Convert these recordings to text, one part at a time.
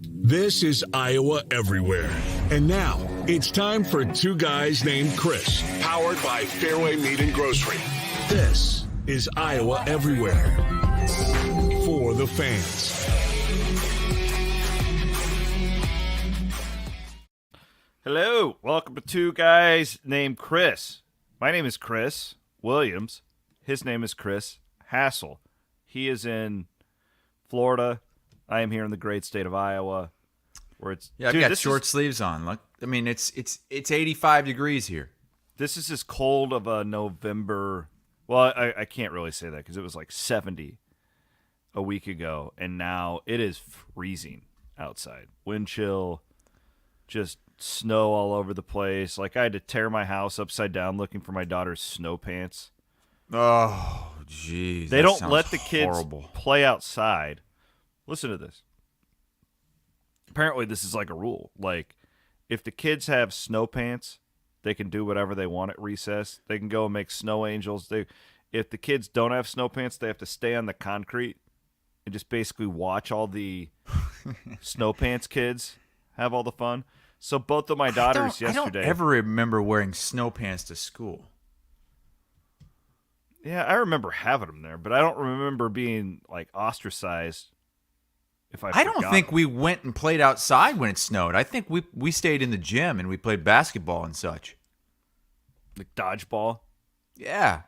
This is Iowa Everywhere. And now, it's time for Two Guys Named Chris, powered by Fareway Meat and Grocery. This is Iowa Everywhere. For the fans. Hello, welcome to Two Guys Named Chris. My name is Chris Williams. His name is Chris Hassel. He is in Florida. I am here in the great state of Iowa, where it's I've got short sleeves on. Look, I mean, it's 85 degrees here. This is as cold of a November. Well, I can't really say that because it was like 70 a week ago, and now it is freezing outside. Wind chill, just snow all over the place. Like I had to tear my house upside down looking for my daughter's snow pants. Oh, jeez. They don't let the kids play outside. Listen to this. Apparently, this is like a rule. Like, if the kids have snow pants, they can do whatever they want at recess. They can go and make snow angels. If the kids don't have snow pants, they have to stay on the concrete and just basically watch all the snow pants kids have all the fun. So both of my daughters yesterday. I don't ever remember wearing snow pants to school. Yeah, I remember having them there, but I don't remember being like ostracized. I don't think we went and played outside when it snowed. I think we stayed in the gym and we played basketball and such. Like dodgeball? Yeah.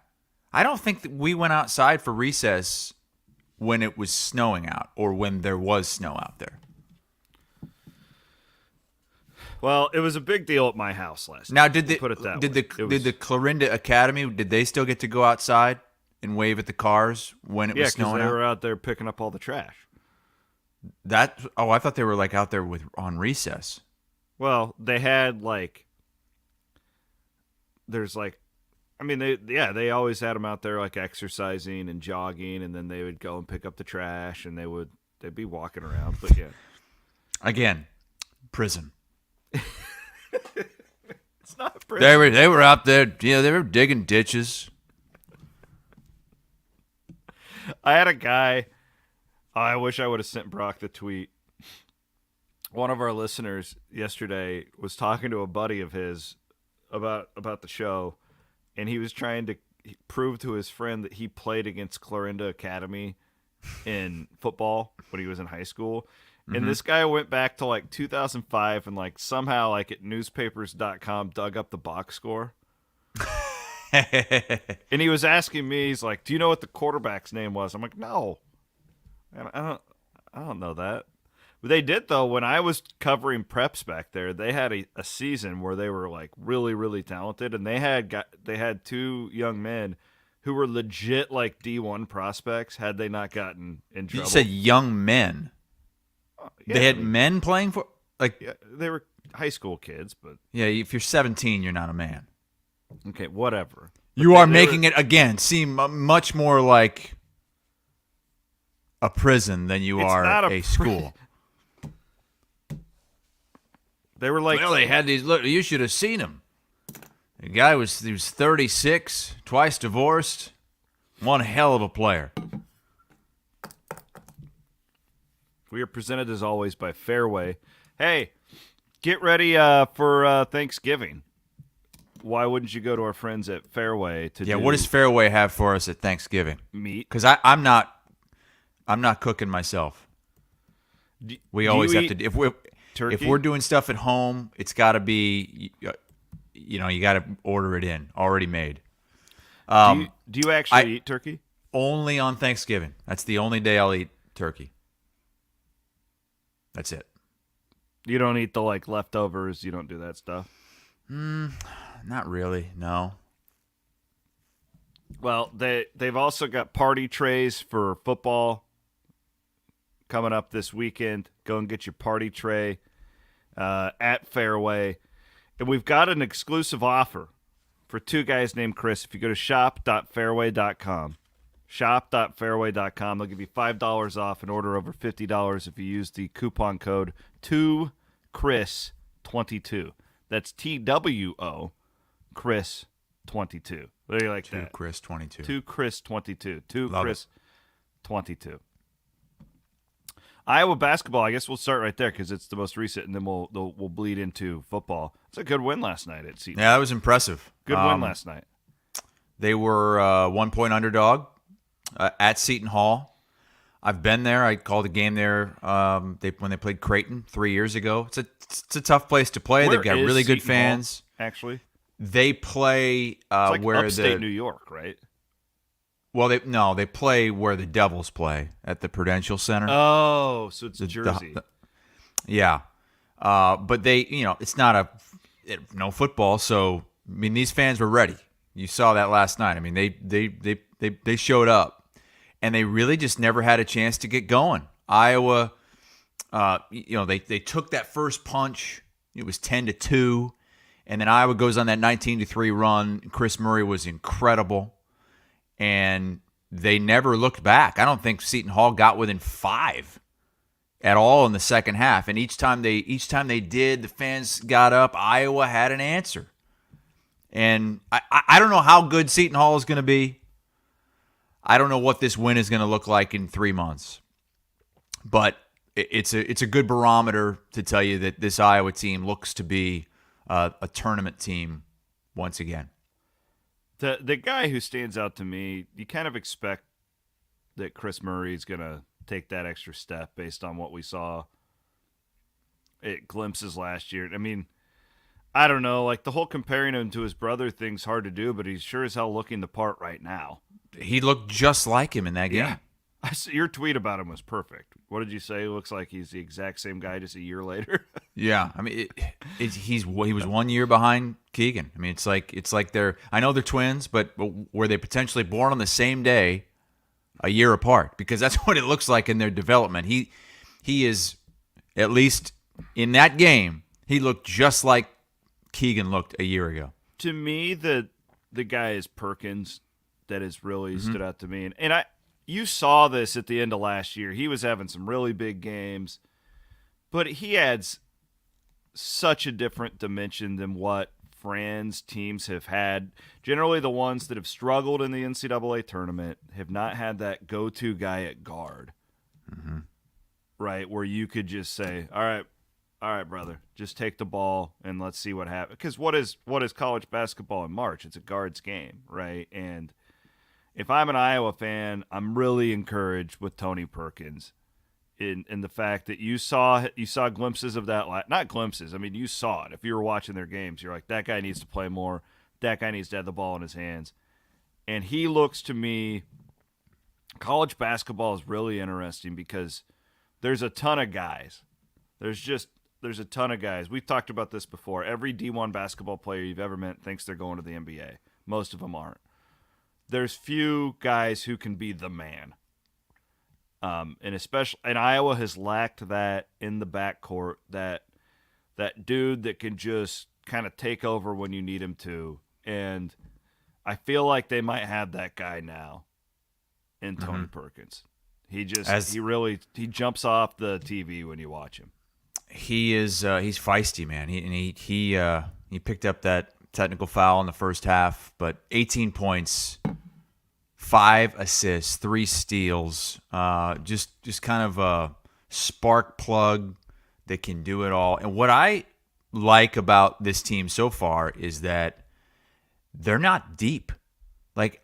I don't think that we went outside for recess when it was snowing out or when there was snow out there. Well, it was a big deal at my house last night. Now, did the Clarinda Academy, did they still get to go outside and wave at the cars when it was snowing out? Yeah, because they were out there picking up all the trash. I thought they were like out there on recess. Well, they had they always had them out there like exercising and jogging, and then they would go and pick up the trash, and they'd be walking around. But yeah, again, prison. It's not a prison. They were out there, they were digging ditches. I had a guy. I wish I would have sent Brock the tweet. One of our listeners yesterday was talking to a buddy of his about the show, and he was trying to prove to his friend that he played against Clarinda Academy in football when he was in high school. And this guy went back to like 2005 and like somehow like at newspapers.com dug up the box score. And he was asking me, he's like, "Do you know what the quarterback's name was?" I'm like, "No. I don't know that." But they did though. When I was covering preps back there, they had a season where they were like really, really talented, and they had two young men who were legit like D1 prospects had they not gotten in trouble. You said young men. Yeah, they had men playing for they were high school kids, but yeah, if you're 17, you're not a man. Okay, whatever. You are making it again seem much more like a prison than you are a school. They were like, well, they had these. Look, you should have seen him. The guy was 36, twice divorced, one hell of a player. We are presented as always by Fareway. Hey, get ready for Thanksgiving. Why wouldn't you go to our friends at Fareway to do what does Fareway have for us at Thanksgiving? Meat. Because I'm not cooking myself. We always have to. If we're doing stuff at home, it's got to be, you got to order it in, already made. Do you actually eat turkey? Only on Thanksgiving. That's the only day I'll eat turkey. That's it. You don't eat the leftovers. You don't do that stuff. Not really. No. Well, they've also got party trays for football coming up this weekend. Go and get your party tray at Fareway. And we've got an exclusive offer for Two Guys Named Chris. If you go to shop.fareway.com, shop.fareway.com, they'll give you $5 off and order over $50 if you use the coupon code 2CHRIS22. That's TWO Chris22. What do you like that? 2Chris22. 2Chris22. 2Chris22. Iowa basketball, I guess we'll start right there because it's the most recent, and then we'll bleed into football. It's a good win last night at Seton. Yeah, that was impressive. Good win last night. They were 1-point underdog at Seton Hall. I've been there. I called a game there when they played Creighton 3 years ago. It's a tough place to play. They've got really good fans. Hall, actually, they play it's like where upstate New York, right? Well, they play where the Devils play at the Prudential Center. Oh, so it's Jersey. Yeah, but they, it's not no football. So I mean, these fans were ready. You saw that last night. I mean, they showed up. And they really just never had a chance to get going. Iowa, they took that first punch. It was 10-2, and then Iowa goes on that 19-3 run. Chris Murray was incredible, and they never looked back. I don't think Seton Hall got within 5 at all in the second half. And each time they did, the fans got up. Iowa had an answer, and I don't know how good Seton Hall is going to be. I don't know what this win is going to look like in 3 months, but it's a good barometer to tell you that this Iowa team looks to be a tournament team once again. The guy who stands out to me, you kind of expect that Chris Murray is going to take that extra step based on what we saw at glimpses last year. I mean, I don't know, like the whole comparing him to his brother thing's hard to do, but he's sure as hell looking the part right now. He looked just like him in that game. Yeah. Your tweet about him was perfect. What did you say? It looks like he's the exact same guy just a year later. Yeah, I mean, he was 1 year behind Keegan. I mean, it's like they're. I know they're twins, but were they potentially born on the same day, a year apart? Because that's what it looks like in their development. He is, at least in that game, he looked just like Keegan looked a year ago. To me, the guy is Perkins. That has really stood out to me. And you saw this at the end of last year. He was having some really big games, but he adds such a different dimension than what Fran's teams have had. Generally, the ones that have struggled in the NCAA tournament have not had that go-to guy at guard, right, where you could just say, all right, brother, just take the ball and let's see what happens. Because what is college basketball in March? It's a guards game, right? And if I'm an Iowa fan, I'm really encouraged with Tony Perkins in the fact that you saw glimpses of that. Not glimpses. I mean, you saw it. If you were watching their games, you're like, that guy needs to play more. That guy needs to have the ball in his hands. And he looks to me, college basketball is really interesting because there's a ton of guys. There's a ton of guys. We've talked about this before. Every D1 basketball player you've ever met thinks they're going to the NBA. Most of them aren't. There's few guys who can be the man. And Iowa has lacked that in the backcourt, that dude that can just kind of take over when you need him to. And I feel like they might have that guy now in Tony Perkins. He jumps off the TV when you watch him. He's feisty, man. He picked up that technical foul in the first half, but 18 points, 5 assists, 3 steals, just kind of a spark plug that can do it all. And what I like about this team so far is that they're not deep. Like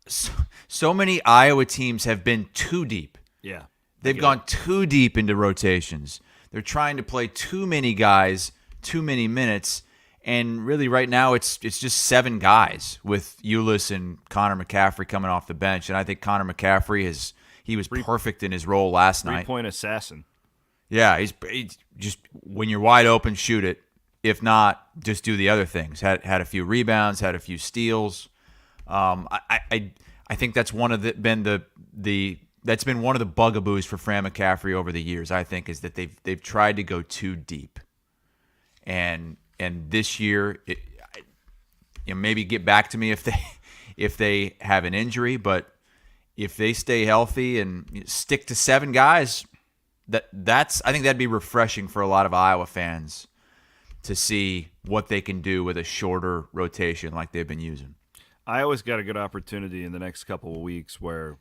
so many Iowa teams have been too deep. Yeah. They've gone too deep into rotations. They're trying to play too many guys, too many minutes. And really, right now, it's just 7 guys with Ulis and Connor McCaffrey coming off the bench. And I think Connor McCaffrey he was perfect in his role last night. 3-point assassin. Yeah, he's just when you're wide open, shoot it. If not, just do the other things. Had a few rebounds, had a few steals. I think that's that's been one of the bugaboos for Fran McCaffrey over the years. I think is that they've tried to go too deep, and this year, maybe get back to me if they have an injury, but if they stay healthy and stick to 7 guys, I think that'd be refreshing for a lot of Iowa fans to see what they can do with a shorter rotation like they've been using. Iowa's got a good opportunity in the next couple of weeks where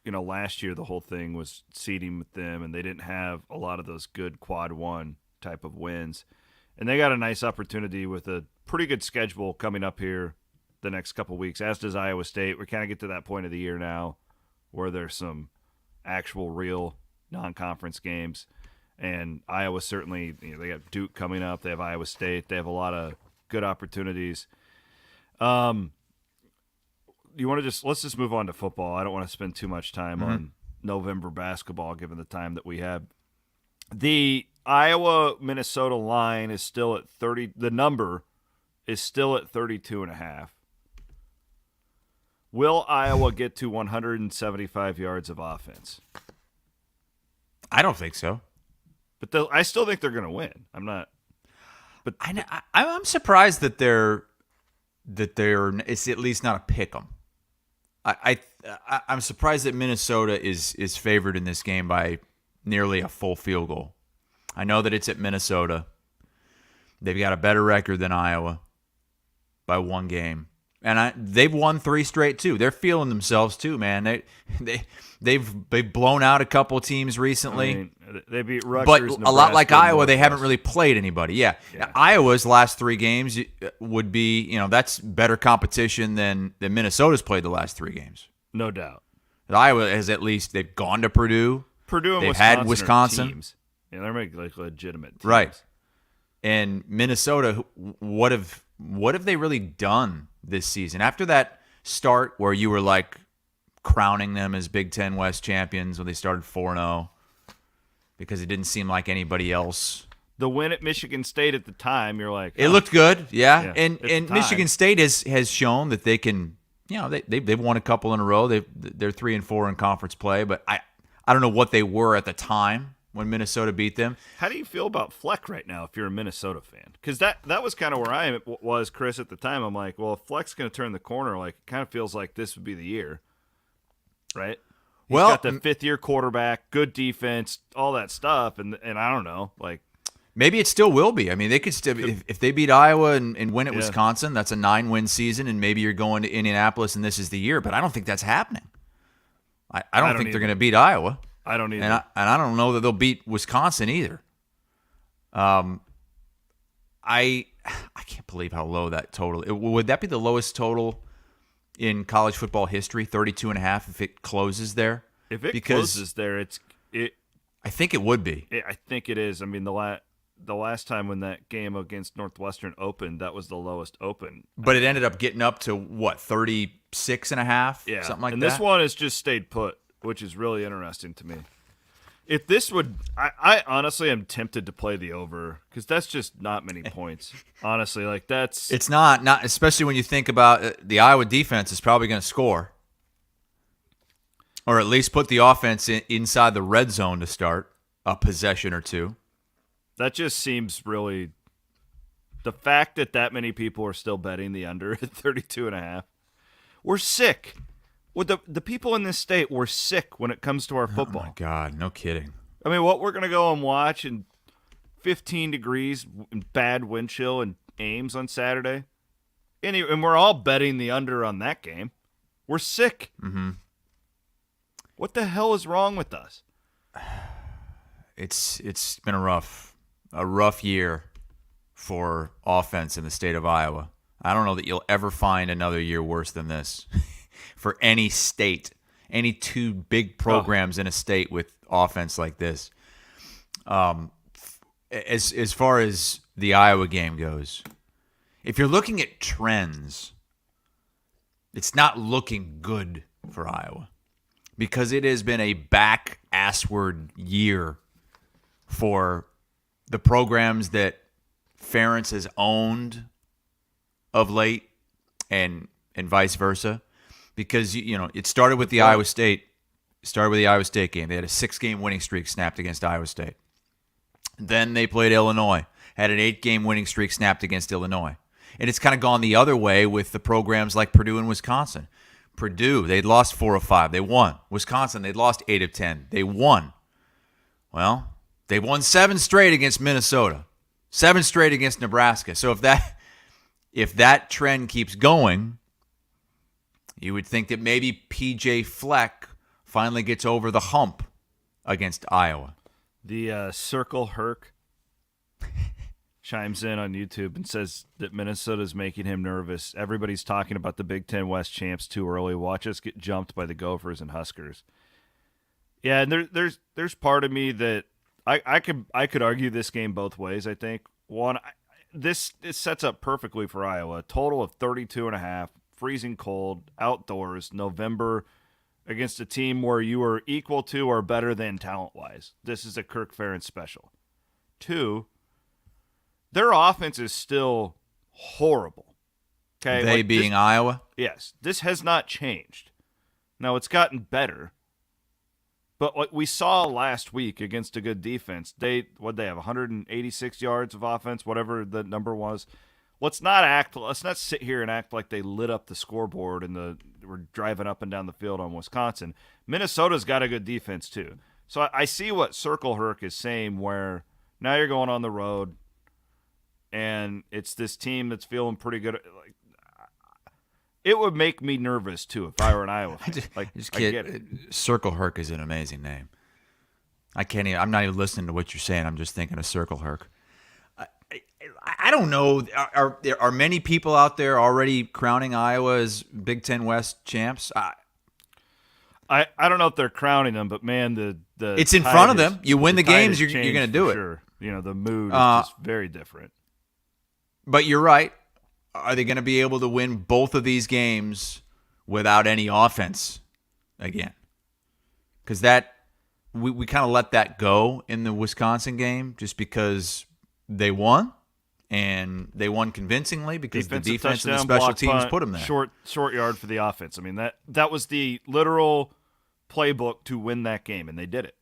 last year the whole thing was seeding with them, and they didn't have a lot of those good quad one type of wins. And they got a nice opportunity with a pretty good schedule coming up here the next couple weeks, as does Iowa State. We kind of get to that point of the year now where there's some actual real non-conference games. And Iowa certainly, they got Duke coming up. They have Iowa State. They have a lot of good opportunities. Let's just move on to football. I don't want to spend too much time on November basketball given the time that we have. The Iowa-Minnesota line is still at 30. The number is still at 32.5. Will Iowa get to 175 yards of offense? I don't think so. But I still think they're going to win. I'm not. But I'm surprised that they're it's at least not a pick 'em. I'm surprised that Minnesota is favored in this game by nearly a full field goal. I know that it's at Minnesota. They've got a better record than Iowa by one game. And they've won 3 straight too. They're feeling themselves too, man. They've blown out a couple teams recently. I mean, they beat Rutgers, but Nebraska, a lot like Iowa, they Northwest. haven't really played anybody. Yeah. Iowa's last 3 games would be, that's better competition than Minnesota's played the last 3 games. No doubt. Iowa has at least they've gone to Purdue. Purdue and they've Wisconsin had Wisconsin. Are teams. Yeah, they're like legitimate teams. Right. And Minnesota, what have they really done this season? After that start where you were like crowning them as Big Ten West champions when they started 4-0 because it didn't seem like anybody else. The win at Michigan State at the time, you're like, it looked good, yeah. Yeah, And Michigan State has shown that they can, they've won a couple in a row. They're 3-4 in conference play, but I don't know what they were at the time when Minnesota beat them. How do you feel about Fleck right now if you're a Minnesota fan? Because that was kind of where I was, Chris, at the time. I'm like, well, if Fleck's going to turn the corner, like it kind of feels like this would be the year, right? He's got the 5th-year quarterback, good defense, all that stuff, and I don't know, like maybe it still will be. I mean, they could still if they beat Iowa and win at Wisconsin, that's a 9-win season, and maybe you're going to Indianapolis and this is the year. But I don't think that's happening. I don't think they're going to beat Iowa. I don't either. And I don't know that they'll beat Wisconsin either. I can't believe how low that total. Would that be the lowest total in college football history? 32.5 if it closes there. If it closes there, I think it would be. I think it is. I mean, the last time when that game against Northwestern opened, that was the lowest open. But it ended up getting up to what, 36.5? Yeah, something like that. And this one has just stayed put, which is really interesting to me. If this would, I honestly am tempted to play the over because that's just not many points. Honestly, like it's not especially when you think about the Iowa defense is probably going to score, or at least put the offense inside the red zone to start a possession or two. That just seems really. The fact that many people are still betting the under at 32.5, we're sick. Well, the people in this state were sick when it comes to our football. Oh, my God. No kidding. I mean, what we're going to go and watch in 15 degrees and bad wind chill in Ames on Saturday? And we're all betting the under on that game. We're sick. Mm-hmm. What the hell is wrong with us? It's been a rough year for offense in the state of Iowa. I don't know that you'll ever find another year worse than this. For any state, any 2 big programs in a state with offense like this. As far as the Iowa game goes, if you're looking at trends, it's not looking good for Iowa because it has been a back-assward year for the programs that Ferentz has owned of late and vice versa. Because it started with the Iowa State game. They had a 6-game winning streak snapped against Iowa State. Then they played Illinois, had an 8-game winning streak snapped against Illinois. And it's kind of gone the other way with the programs like Purdue and Wisconsin. Purdue, they'd lost 4 of 5. They won. Wisconsin, they'd lost 8 of 10. They won. Well, they won 7 straight against Minnesota, 7 straight against Nebraska. So if that trend keeps going, you would think that maybe P.J. Fleck finally gets over the hump against Iowa. The Circle Herc chimes in on YouTube and says that Minnesota's making him nervous. Everybody's talking about the Big Ten West champs too early. Watch us get jumped by the Gophers and Huskers. Yeah, and there's part of me that I could argue this game both ways. I think one, this sets up perfectly for Iowa. A total of 32.5, freezing cold, outdoors, November, against a team where you are equal to or better than talent-wise. This is a Kirk Ferentz special. 2, their offense is still horrible. Okay, They being Iowa? Yes. This has not changed. Now, it's gotten better. But what we saw last week against a good defense, they have 186 yards of offense, whatever the number was. Let's not sit here and act like they lit up the scoreboard and we're driving up and down the field on Wisconsin. Minnesota's got a good defense too. So I see what Circle Herc is saying, where now you're going on the road and it's this team that's feeling pretty good. Like, it would make me nervous too if I were an Iowa fan. I get it. Circle Herc is an amazing name. I'm not even listening to what you're saying. I'm just thinking of Circle Herc. I don't know. Are many people out there already crowning Iowa as Big Ten West champs? I don't know if they're crowning them, but man, the it's in front of them. You win the games, you're going to do it. Sure. The mood is just very different. But you're right. Are they going to be able to win both of these games without any offense again? Because we kind of let that go in the Wisconsin game just because they won, and they won convincingly because the defense and the special teams put them there. Short yard for the offense. I mean, that was the literal playbook to win that game, and they did it.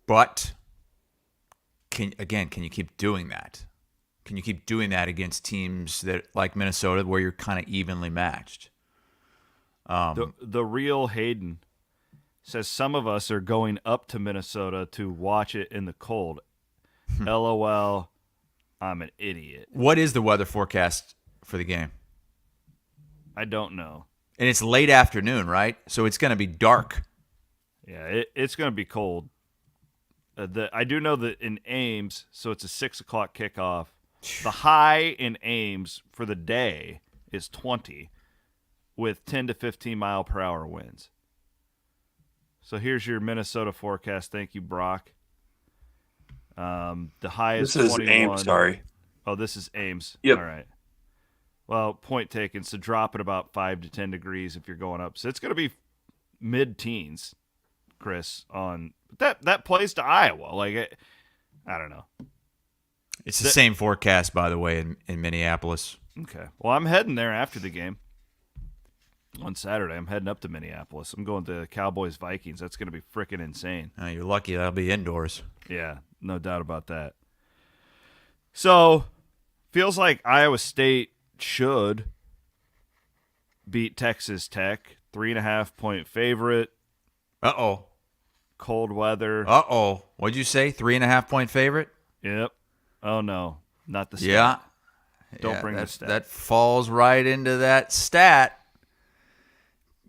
But can you keep doing that? Can you keep doing that against teams that like Minnesota where you're kind of evenly matched? The real Hayden says some of us are going up to Minnesota to watch it in the cold. LOL, I'm an idiot. What is the weather forecast for the game? I don't know. And it's late afternoon, right? So it's going to be dark. Yeah, it's going to be cold. I do know that in Ames, so it's a 6 o'clock kickoff. The high in Ames for the day is 20 with 10 to 15 mile per hour winds. So here's your Minnesota forecast. Thank you, Brock. The high is 21. This is Ames, sorry. Oh, this is Ames. Yep. All right. Well, point taken. So drop at about 5 to 10 degrees if you're going up. So it's going to be mid-teens, Chris, on that plays to Iowa. Like, I don't know. It's the same forecast, by the way, in Minneapolis. Okay. Well, I'm heading there after the game. On Saturday, I'm heading up to Minneapolis. I'm going to Cowboys-Vikings. That's going to be freaking insane. You're lucky that'll be indoors. Yeah, no doubt about that. So, feels like Iowa State should beat Texas Tech. 3.5-point favorite. Uh-oh. Cold weather. Uh-oh. What'd you say? 3.5-point favorite? Yep. Oh, no. Not the stat. Yeah. Don't bring the stat. That falls right into that stat.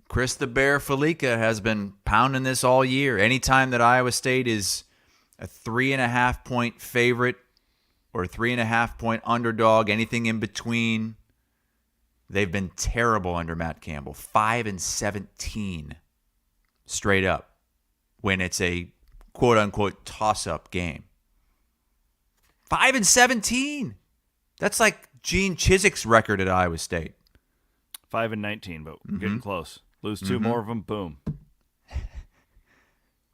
Chris the Bear Felica has been pounding this all year. Anytime that Iowa State is a 3.5-point favorite or 3.5-point underdog, anything in between, they've been terrible under Matt Campbell. 5-17 straight up when it's a quote-unquote toss-up game. 5-17. That's like Gene Chiswick's record at Iowa State. 5-19, but we're getting close. Lose two more of them, boom.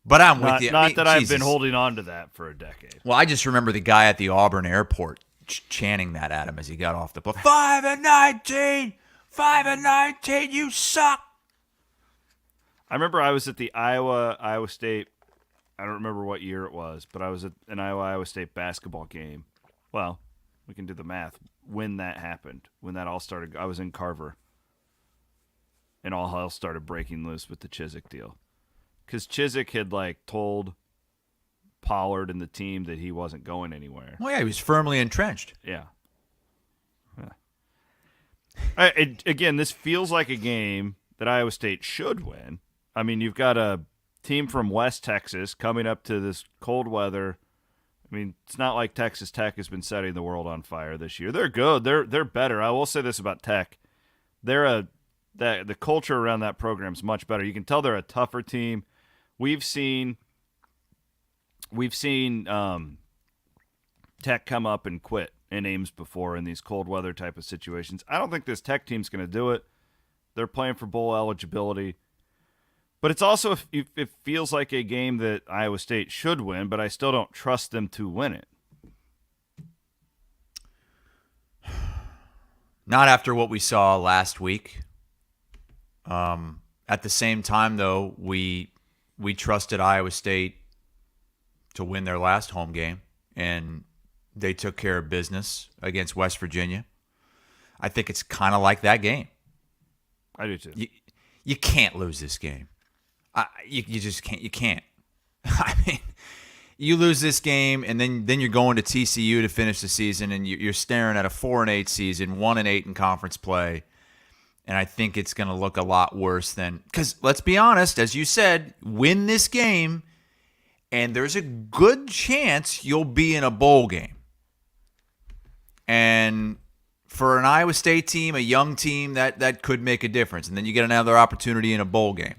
But I'm with you. Not that I've been holding on to that for a decade. Well, I just remember the guy at the Auburn airport chanting that at him as he got off the plane. 5-19! 5-19, you suck! I remember I was at the Iowa State, I don't remember what year it was, but I was at an Iowa State basketball game. Well, we can do the math. When that happened, when that all started, I was in Carver. And all hell started breaking loose with the Chiswick deal. Because Chiswick had, told Pollard and the team that he wasn't going anywhere. Well, yeah, he was firmly entrenched. Yeah. Again, this feels like a game that Iowa State should win. I mean, you've got a team from West Texas coming up to this cold weather. I mean, it's not like Texas Tech has been setting the world on fire this year. They're good. They're better. I will say this about Tech. The culture around that program is much better. You can tell they're a tougher team. We've seen Tech come up and quit in Ames before in these cold weather type of situations. I don't think this Tech team's going to do it. They're playing for bowl eligibility. But it's also, it feels like a game that Iowa State should win, but I still don't trust them to win it. Not after what we saw last week. At the same time, though, we trusted Iowa State to win their last home game, and they took care of business against West Virginia. I think it's kind of like that game. I do too. You can't lose this game. You just can't. You can't. I mean, you lose this game, and then you're going to TCU to finish the season, and you're staring at a 4-8 season, 1-8 in conference play, and I think it's going to look a lot worse than, because let's be honest, as you said, win this game, and there's a good chance you'll be in a bowl game. And for an Iowa State team, a young team, that could make a difference, and then you get another opportunity in a bowl game.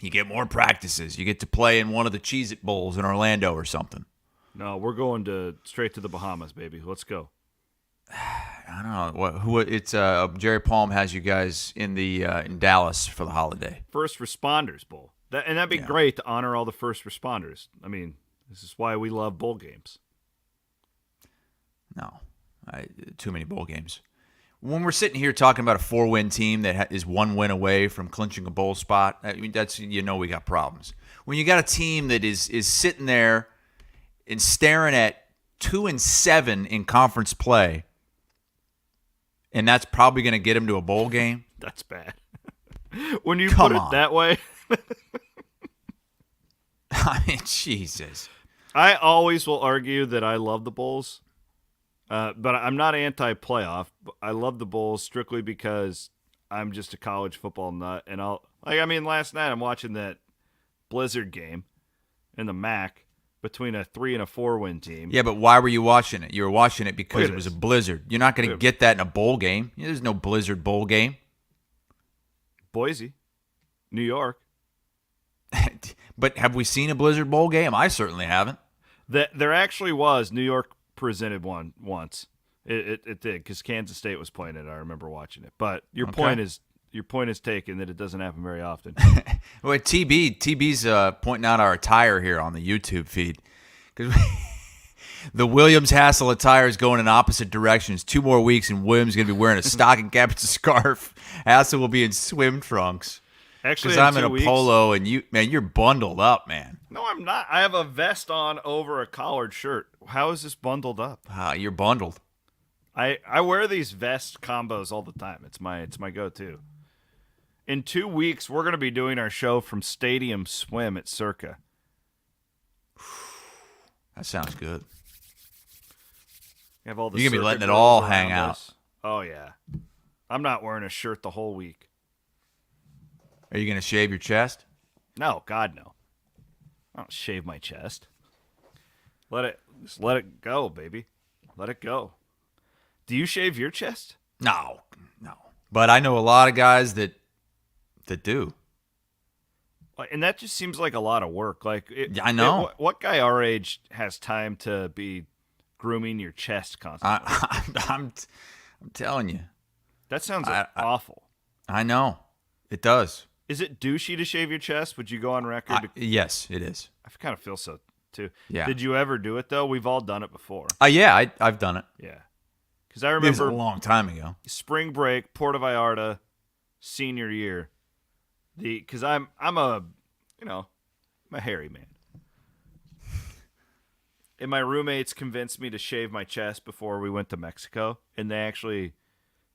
You get more practices. You get to play in one of the Cheez-It Bowls in Orlando or something. No, we're going straight to the Bahamas, baby. Let's go. I don't know. It's Jerry Palm has you guys in Dallas for the holiday. First Responders Bowl. That'd be great to honor all the first responders. I mean, this is why we love bowl games. No, too many bowl games. When we're sitting here talking about a 4-win team that is 1 win away from clinching a bowl spot, I mean, we got problems. When you got a team that is sitting there and staring at 2-7 in conference play, and that's probably going to get them to a bowl game. That's bad. When you put it that way. I mean, Jesus. I always will argue that I love the Bulls. But I'm not anti-playoff. I love the Bulls strictly because I'm just a college football nut. And last night I'm watching that Blizzard game in the MAC between a 3 and a 4 win team. Yeah, but why were you watching it? You were watching it because it was a blizzard. You're not going to get that in a bowl game. There's no Blizzard bowl game. Boise, New York. But have we seen a Blizzard bowl game? I certainly haven't. There actually was. New York presented one once. It did, because Kansas State was playing it. I remember watching it. But your point is taken that it doesn't happen very often. Well, TB's pointing out our attire here on the YouTube feed, because the Williams Hassel attire is going in opposite directions. 2 more weeks, and Williams is going to be wearing a stocking cap and a scarf. Hassel will be in swim trunks. Actually, because I'm in a polo, and you're bundled up, man. No, I'm not. I have a vest on over a collared shirt. How is this bundled up? You're bundled. I wear these vest combos all the time. It's my go-to. In 2 weeks, we're going to be doing our show from Stadium Swim at Circa. That sounds good. Have all the You're going to be letting it girls all around hang us. out. Oh, yeah. I'm not wearing a shirt the whole week. Are you going to shave your chest? No, God, no. I don't shave my chest. Let it go, baby. Let it go. Do you shave your chest? No. But I know a lot of guys that do. And that just seems like a lot of work. I know. What guy our age has time to be grooming your chest constantly? I'm telling you. That sounds awful. I know. It does. Is it douchey to shave your chest? Would you go on record? Yes, it is. I kind of feel so, too. Yeah. Did you ever do it, though? We've all done it before. Yeah, I've done it. Yeah. Because I remember it was a long time ago. Spring break, Puerto Vallarta, senior year. Because I'm a hairy man. And my roommates convinced me to shave my chest before we went to Mexico, and they actually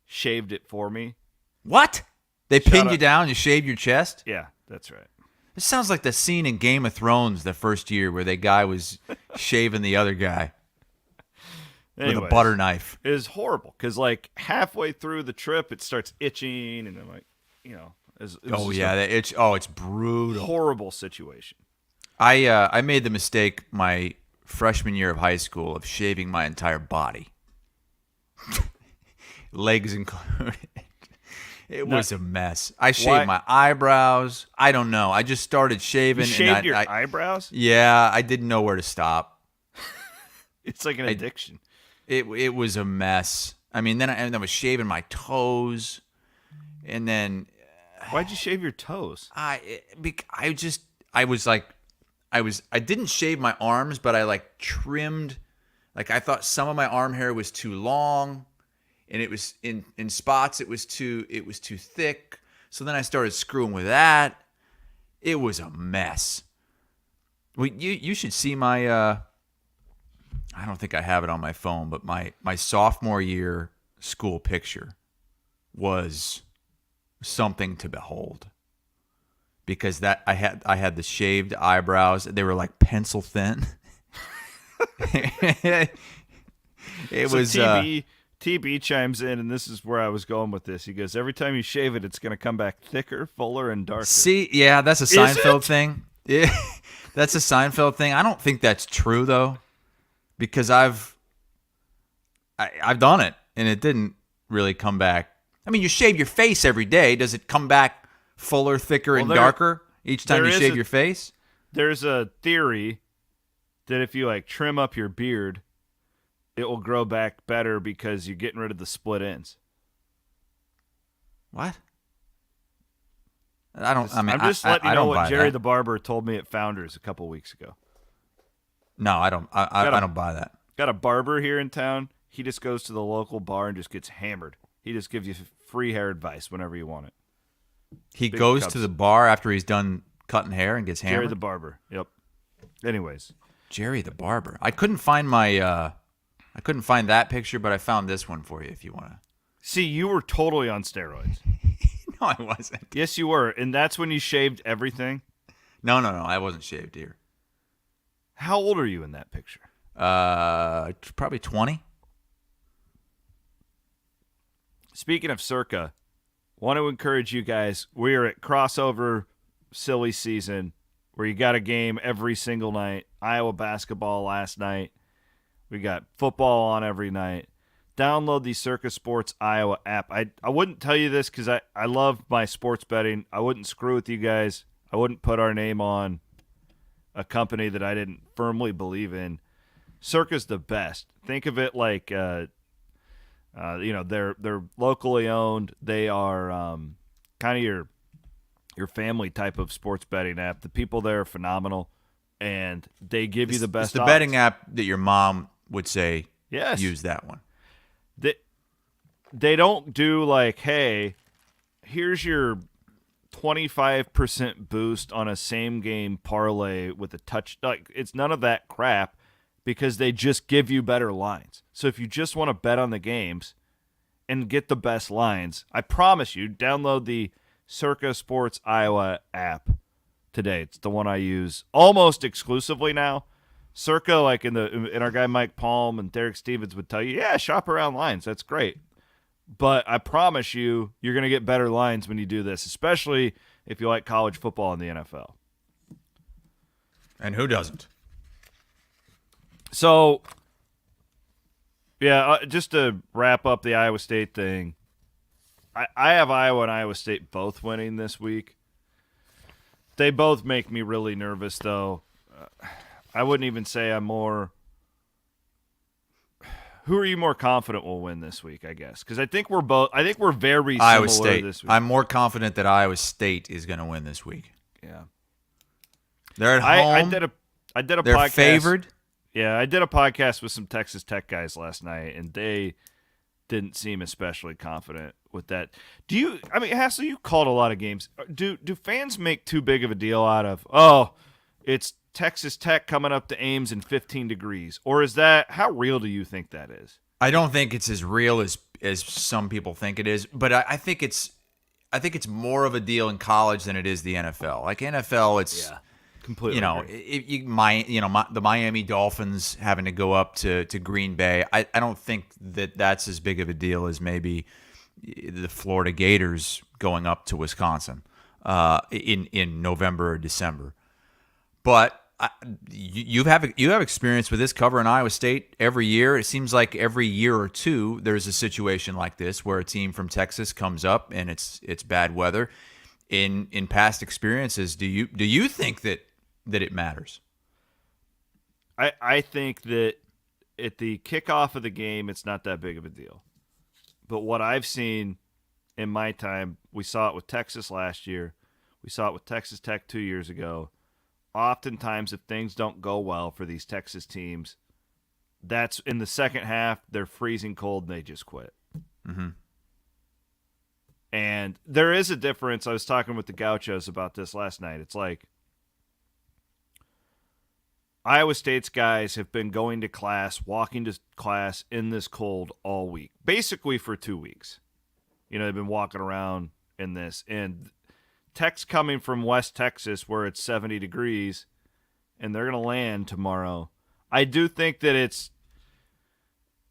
shaved it for me. What? They pinned you down and shaved your chest? Yeah, that's right. It sounds like the scene in Game of Thrones the first year where the guy was shaving the other guy with a butter knife. It was horrible because, halfway through the trip, it starts itching, and I'm like, It's brutal. Horrible situation. I made the mistake my freshman year of high school of shaving my entire body, legs included. It was a mess. I shaved my eyebrows. I don't know. I just started shaving. You shaved your eyebrows? Yeah, I didn't know where to stop. It's like an addiction. It was a mess. I mean, then I was shaving my toes, and then why'd you shave your toes? I didn't shave my arms, but I like trimmed. Like I thought some of my arm hair was too long, and it was in spots it was too thick. So then I started screwing with that. It was a mess. Well, you should see my. I don't think I have it on my phone, but my sophomore year school picture was something to behold. Because that I had the shaved eyebrows. They were like pencil thin. TB chimes in, and this is where I was going with this. He goes, every time you shave it, it's going to come back thicker, fuller, and darker. See, yeah, that's a Seinfeld thing. Yeah, that's a Seinfeld thing. I don't think that's true though, because I've done it, and it didn't really come back. I mean, you shave your face every day. Does it come back fuller, thicker, and darker each time you shave your face? There's a theory that if you like trim up your beard, it will grow back better because you're getting rid of the split ends. What? I'm just letting you know what Jerry the Barber told me at Founders a couple weeks ago. No, I don't. I don't buy that. Got a barber here in town. He just goes to the local bar and just gets hammered. He just gives you free hair advice whenever you want it. He goes to the bar after he's done cutting hair and gets hammered? Jerry the Barber. Yep. Anyways. Jerry the Barber. I couldn't find that picture, but I found this one for you if you want to. See, you were totally on steroids. No, I wasn't. Yes, you were. And that's when you shaved everything? No. I wasn't shaved here. How old are you in that picture? Probably 20. Speaking of Circa, want to encourage you guys. We are at crossover silly season where you got a game every single night. Iowa basketball last night. We got football on every night. Download the Circa Sports Iowa app. I wouldn't tell you this because I love my sports betting. I wouldn't screw with you guys. I wouldn't put our name on a company that I didn't firmly believe in. Circa's the best. Think of it like they're locally owned. They are kind of your family type of sports betting app. The people there are phenomenal, and they give you the best. It's the odds. betting app that your mom would say. Yes, use that one. They don't do like, hey, here's your 25% boost on a same game parlay with a touch. Like, it's none of that crap because they just give you better lines. So if you just want to bet on the games and get the best lines, I promise you, download the Circa Sports Iowa app today. It's the one I use almost exclusively now. Circa, like in our guy Mike Palm and Derek Stevens would tell you, yeah, shop around lines. That's great. But I promise you, you're going to get better lines when you do this, especially if you like college football and the NFL. And who doesn't? So, yeah, just to wrap up the Iowa State thing, I have Iowa and Iowa State both winning this week. They both make me really nervous, though. I wouldn't even say I'm more. Who are you more confident will win this week? I guess because I think we're very similar Iowa State. this week. I'm more confident that Iowa State is going to win this week. Yeah, they're at home. I did a they're podcast. Favored. Yeah, I did a podcast with some Texas Tech guys last night, and they didn't seem especially confident with that. Hassel, you called a lot of games. Do fans make too big of a deal out of, it's Texas Tech coming up to Ames in 15 degrees? Or is that, how real do you think that is? I don't think it's as real as some people think it is, but I think it's more of a deal in college than it is the NFL. Like NFL, it's completely. The Miami Dolphins having to go up to Green Bay. I don't think that's as big of a deal as maybe the Florida Gators going up to Wisconsin in November or December. But you have experience with this, covering Iowa State every year. It seems like every year or two there's a situation like this where a team from Texas comes up and it's bad weather. In past experiences, do you think that it matters? I think that at the kickoff of the game, it's not that big of a deal. But what I've seen in my time, we saw it with Texas last year. We saw it with Texas Tech 2 years ago. Oftentimes, if things don't go well for these Texas teams, that's in the second half, they're freezing cold and they just quit. Mm-hmm. And there is a difference. I was talking with the Gauchos about this last night. It's like Iowa State's guys have been going to class, walking to class in this cold all week, basically for 2 weeks. They've been walking around in this. And Tech's coming from West Texas where it's 70 degrees, and they're going to land tomorrow. I do think that it's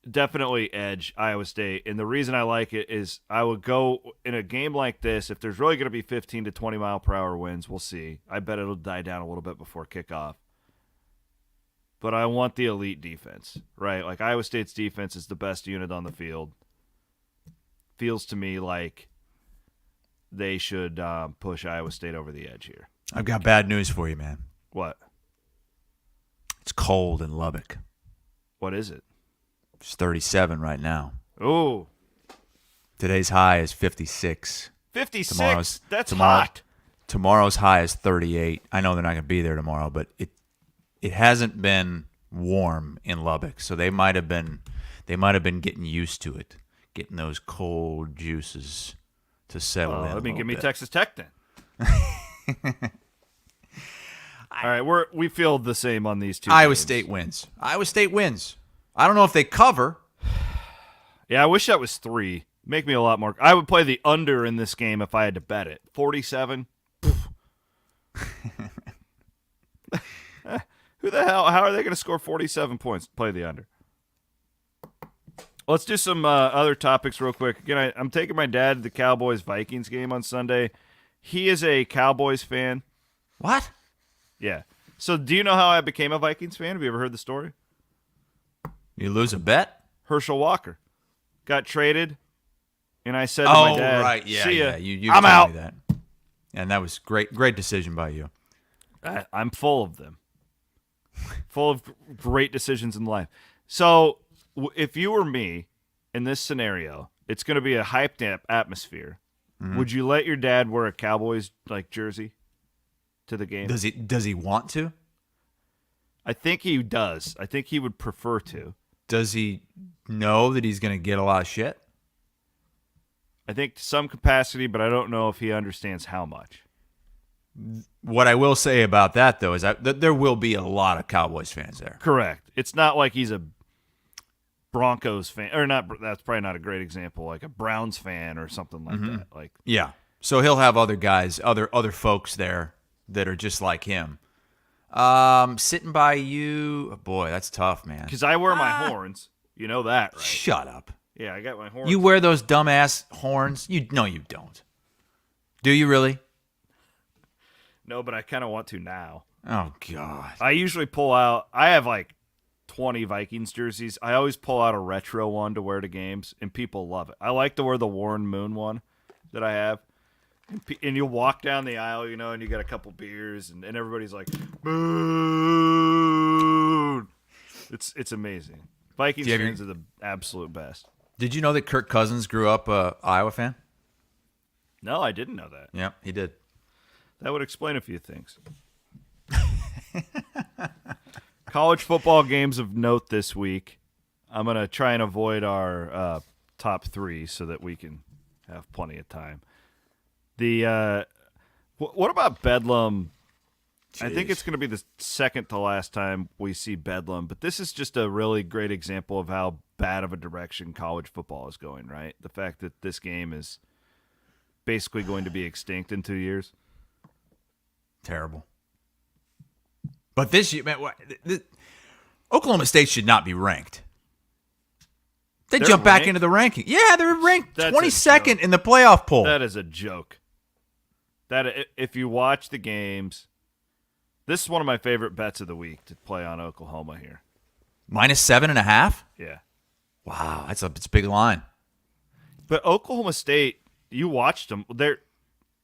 definitely edge Iowa State, and the reason I like it is I would go in a game like this, if there's really going to be 15 to 20 mile per hour winds, we'll see. I bet it'll die down a little bit before kickoff. But I want the elite defense, right? Like Iowa State's defense is the best unit on the field. Feels to me like they should push Iowa State over the edge here. I've got bad news for you, man. What? It's cold in Lubbock. What is it? It's 37 right now. Ooh. Today's high is 56. 56? That's hot. Tomorrow's high is 38. I know they're not going to be there tomorrow, but it hasn't been warm in Lubbock, so they might have been getting used to it, getting those cold juices to settle in. Give me Texas Tech then. All right, we feel the same on these two. Iowa State wins. I don't know if they cover. Yeah, I wish that was 3. Make me a lot more. I would play the under in this game if I had to bet it. 47. Who the hell? How are they going to score 47 points? Play the under. Let's do some other topics real quick. Again, I'm taking my dad to the Cowboys-Vikings game on Sunday. He is a Cowboys fan. What? Yeah. So do you know how I became a Vikings fan? Have you ever heard the story? You lose a bet? Herschel Walker got traded, and I said to my dad, right. Yeah, see ya. Yeah. You I'm told out. Me that. And that was great decision by you. I'm full of them. Full of great decisions in life. So if you were me in this scenario, it's going to be a hyped atmosphere. Mm-hmm. Would you let your dad wear a Cowboys jersey to the game? Does he want to? I think he does. I think he would prefer to. Does he know that he's going to get a lot of shit? I think to some capacity, but I don't know if he understands how much. What I will say about that, though, is that there will be a lot of Cowboys fans there. Correct. It's not like he's a Broncos fan, or not. That's probably not a great example, like a Browns fan or something like that. Like, yeah. So he'll have other guys, other folks there that are just like him. Sitting by you, boy, that's tough, man. Because I wear my horns. You know that, right? Shut up. Yeah, I got my horns. You wear those dumbass horns? No, you don't. Do you really? No, but I kind of want to now. Oh, God. I usually pull out. I have like 20 Vikings jerseys. I always pull out a retro one to wear to games, and people love it. I like to wear the Warren Moon one that I have. And you'll walk down the aisle, and you got a couple beers, and everybody's like, Moon! It's amazing. Vikings fans are the absolute best. Did you know that Kirk Cousins grew up a Iowa fan? No, I didn't know that. Yeah, he did. That would explain a few things. College football games of note this week. I'm going to try and avoid our top 3 so that we can have plenty of time. What about Bedlam? Jeez. I think it's going to be the second to last time we see Bedlam, but this is just a really great example of how bad of a direction college football is going, right? The fact that this game is basically going to be extinct in 2 years. Terrible. But this year, man, Oklahoma State should not be ranked. They jump back into the ranking. Yeah, they're ranked 22nd in the playoff poll. That is a joke. That if you watch the games, this is one of my favorite bets of the week to play on Oklahoma here. -7.5? Yeah. Wow, it's a big line. But Oklahoma State, you watched them.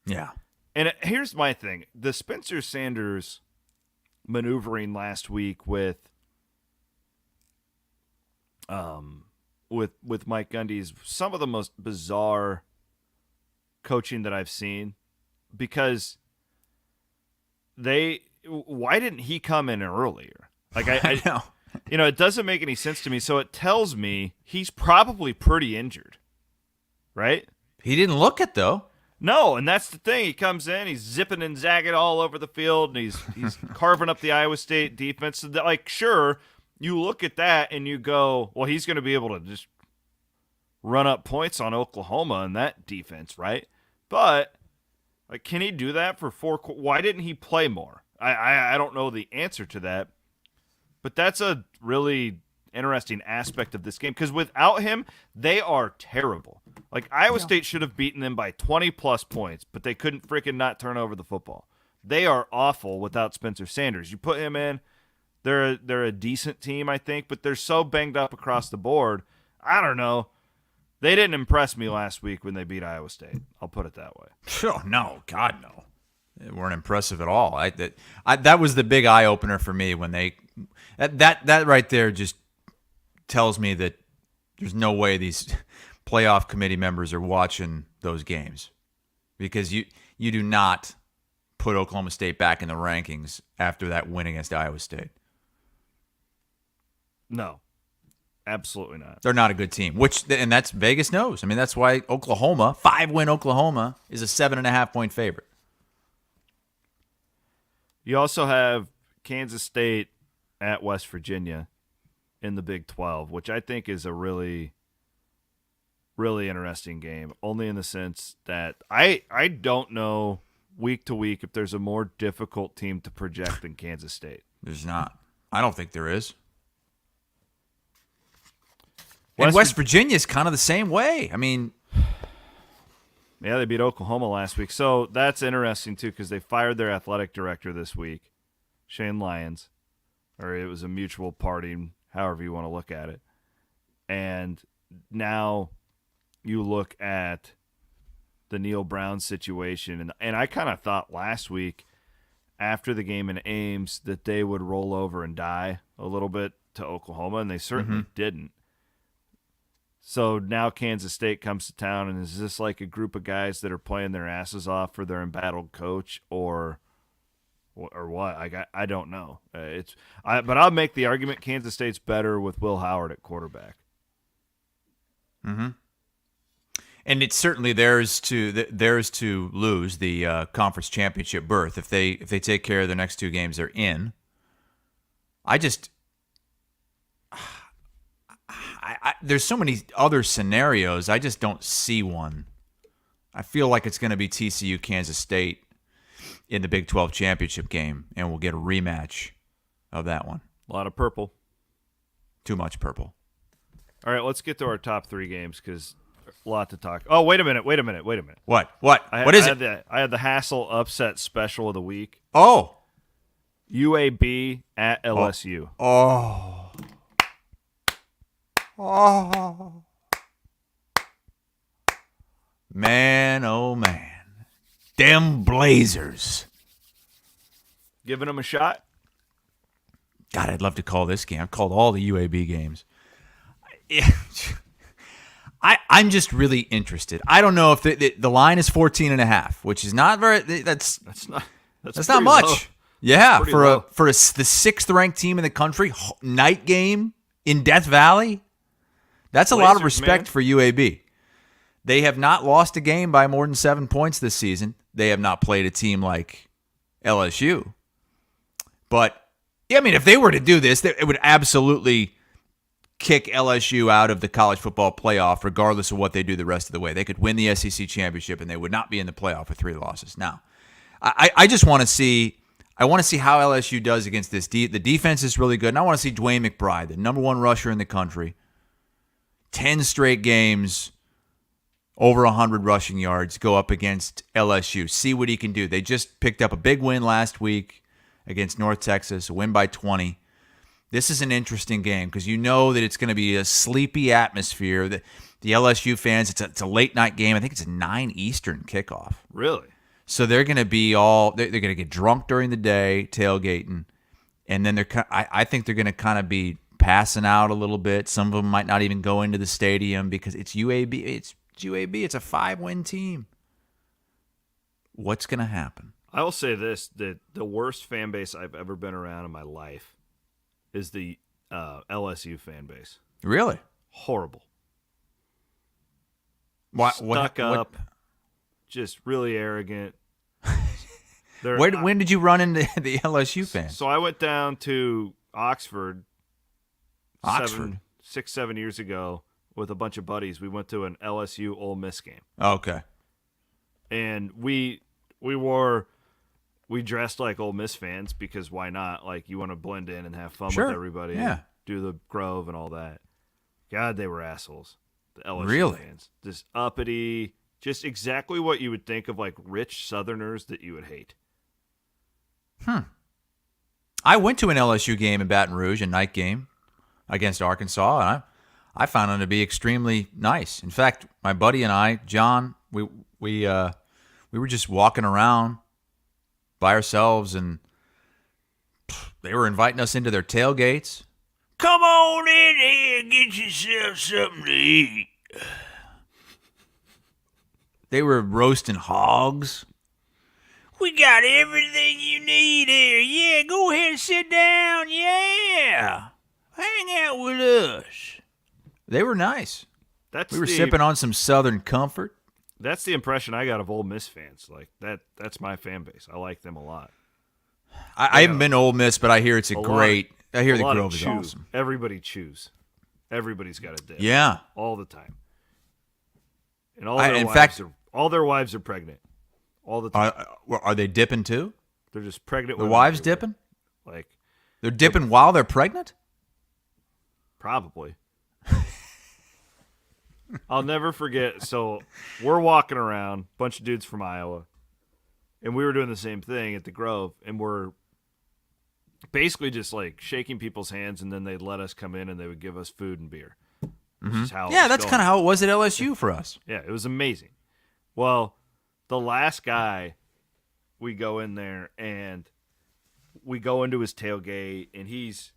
Yeah. And here's my thing: the Spencer Sanders maneuvering last week with Mike Gundy is some of the most bizarre coaching that I've seen, because why didn't he come in earlier? Like I know. It doesn't make any sense to me. So it tells me he's probably pretty injured, right? He didn't look it though. No, and that's the thing. He comes in, he's zipping and zagging all over the field, and he's carving up the Iowa State defense. So like, sure, you look at that and you go, well, he's going to be able to just run up points on Oklahoma in that defense, right? But like, can he do that for 4 quarters? Why didn't he play more? I don't know the answer to that, but that's a really interesting aspect of this game, because without him, they are terrible. Like, Iowa State should have beaten them by 20-plus points, but they couldn't freaking not turn over the football. They are awful without Spencer Sanders. You put him in, they're a decent team, I think, but they're so banged up across the board. I don't know. They didn't impress me last week when they beat Iowa State. I'll put it that way. Oh, no. God, no. They weren't impressive at all. That was the big eye-opener for me when they – that right there just tells me that there's no way these playoff committee members are watching those games, because you do not put Oklahoma State back in the rankings after that win against Iowa State. No, absolutely not. They're not a good team, and that's Vegas knows. I mean, that's why Oklahoma, 5-win Oklahoma, is a 7.5-point favorite. You also have Kansas State at West Virginia in the Big 12, which I think is a really, really interesting game, only in the sense that I don't know week to week if there's a more difficult team to project than Kansas State. There's not. I don't think there is. And West Virginia is kind of the same way. I mean, yeah, they beat Oklahoma last week. So that's interesting, too, because they fired their athletic director this week, Shane Lyons, or it was a mutual parting, however you want to look at it. And now you look at the Neil Brown situation, and I kind of thought last week after the game in Ames that they would roll over and die a little bit to Oklahoma, and they certainly didn't. So now Kansas State comes to town, and is this like a group of guys that are playing their asses off for their embattled coach, or what? I don't know. But I'll make the argument Kansas State's better with Will Howard at quarterback. Mm-hmm. And it's certainly theirs to lose the conference championship berth if they take care of their next 2 games they're in. There's so many other scenarios. I just don't see one. I feel like it's going to be TCU Kansas State in the Big 12 championship game, and we'll get a rematch of that one. A lot of purple. Too much purple. All right, let's get to our top 3 games, because a lot to talk. Oh, wait a minute. What? What is it? I had the Hassel upset special of the week. Oh. UAB at LSU. Oh. Man, oh man. Them Blazers. Giving them a shot? God, I'd love to call this game. I've called all the UAB games. I'm just really interested. I don't know if the line is 14.5, which is not very. That's not much. Low. Yeah, Pretty for low. the 6th ranked team in the country, night game in Death Valley. That's a lot of respect for UAB. They have not lost a game by more than 7 points this season. They have not played a team like LSU. But, yeah, I mean, if they were to do this, it would absolutely kick LSU out of the college football playoff regardless of what they do the rest of the way. They could win the SEC championship, and they would not be in the playoff with 3 losses. Now, I just want to see – I want to see how LSU does against this. The defense is really good, and I want to see Dwayne McBride, the number 1 rusher in the country, 10 straight games, over 100 rushing yards, go up against LSU. See what he can do. They just picked up a big win last week against North Texas, a win by 20. This is an interesting game because you know that it's going to be a sleepy atmosphere. The LSU fans, it's a late night game. I think it's a 9 Eastern kickoff. Really? So they're going to be they're going to get drunk during the day, tailgating, and then I think they're going to kind of be passing out a little bit. Some of them might not even go into the stadium because it's UAB. It's UAB. It's a 5-win team. What's going to happen? I will say this, that the worst fan base I've ever been around in my life is the LSU fan base. Really? Horrible. Stuck up, just really arrogant. When did you run into the LSU fans? So I went down to Oxford 6-7 years ago with a bunch of buddies. We went to an LSU Ole Miss game. Okay. And we dressed like Ole Miss fans because why not? Like, you want to blend in and have fun with everybody. Yeah. And do the Grove and all that. God, they were assholes. The LSU fans. Just uppity. Just exactly what you would think of, like, rich Southerners that you would hate. I went to an LSU game in Baton Rouge, a night game against Arkansas, and I found them to be extremely nice. In fact, my buddy and I, John, we were just walking around by ourselves, and they were inviting us into their tailgates. Come on in here and get yourself something to eat. They were roasting hogs. We got everything you need here. Yeah, go ahead and sit down. Yeah. Hang out with us. They were nice. We were sipping on some Southern comfort. That's the impression I got of Ole Miss fans. Like, that's my fan base. I like them a lot. I haven't been to Ole Miss, but I hear it's I hear the Grove is awesome. Everybody chews. Everybody's got a dip. Yeah. All the time. And all their wives are pregnant. All the time. Are they dipping too? They're just pregnant. The wives dipping? Like, they're dipping while they're pregnant? Probably. I'll never forget. So we're walking around, bunch of dudes from Iowa, and we were doing the same thing at the Grove, and we're basically just like shaking people's hands, and then they'd let us come in and they would give us food and beer. Mm-hmm. That's kind of how it was at LSU for us. Yeah, it was amazing. Well, the last guy, we go in there and we go into his tailgate, and he's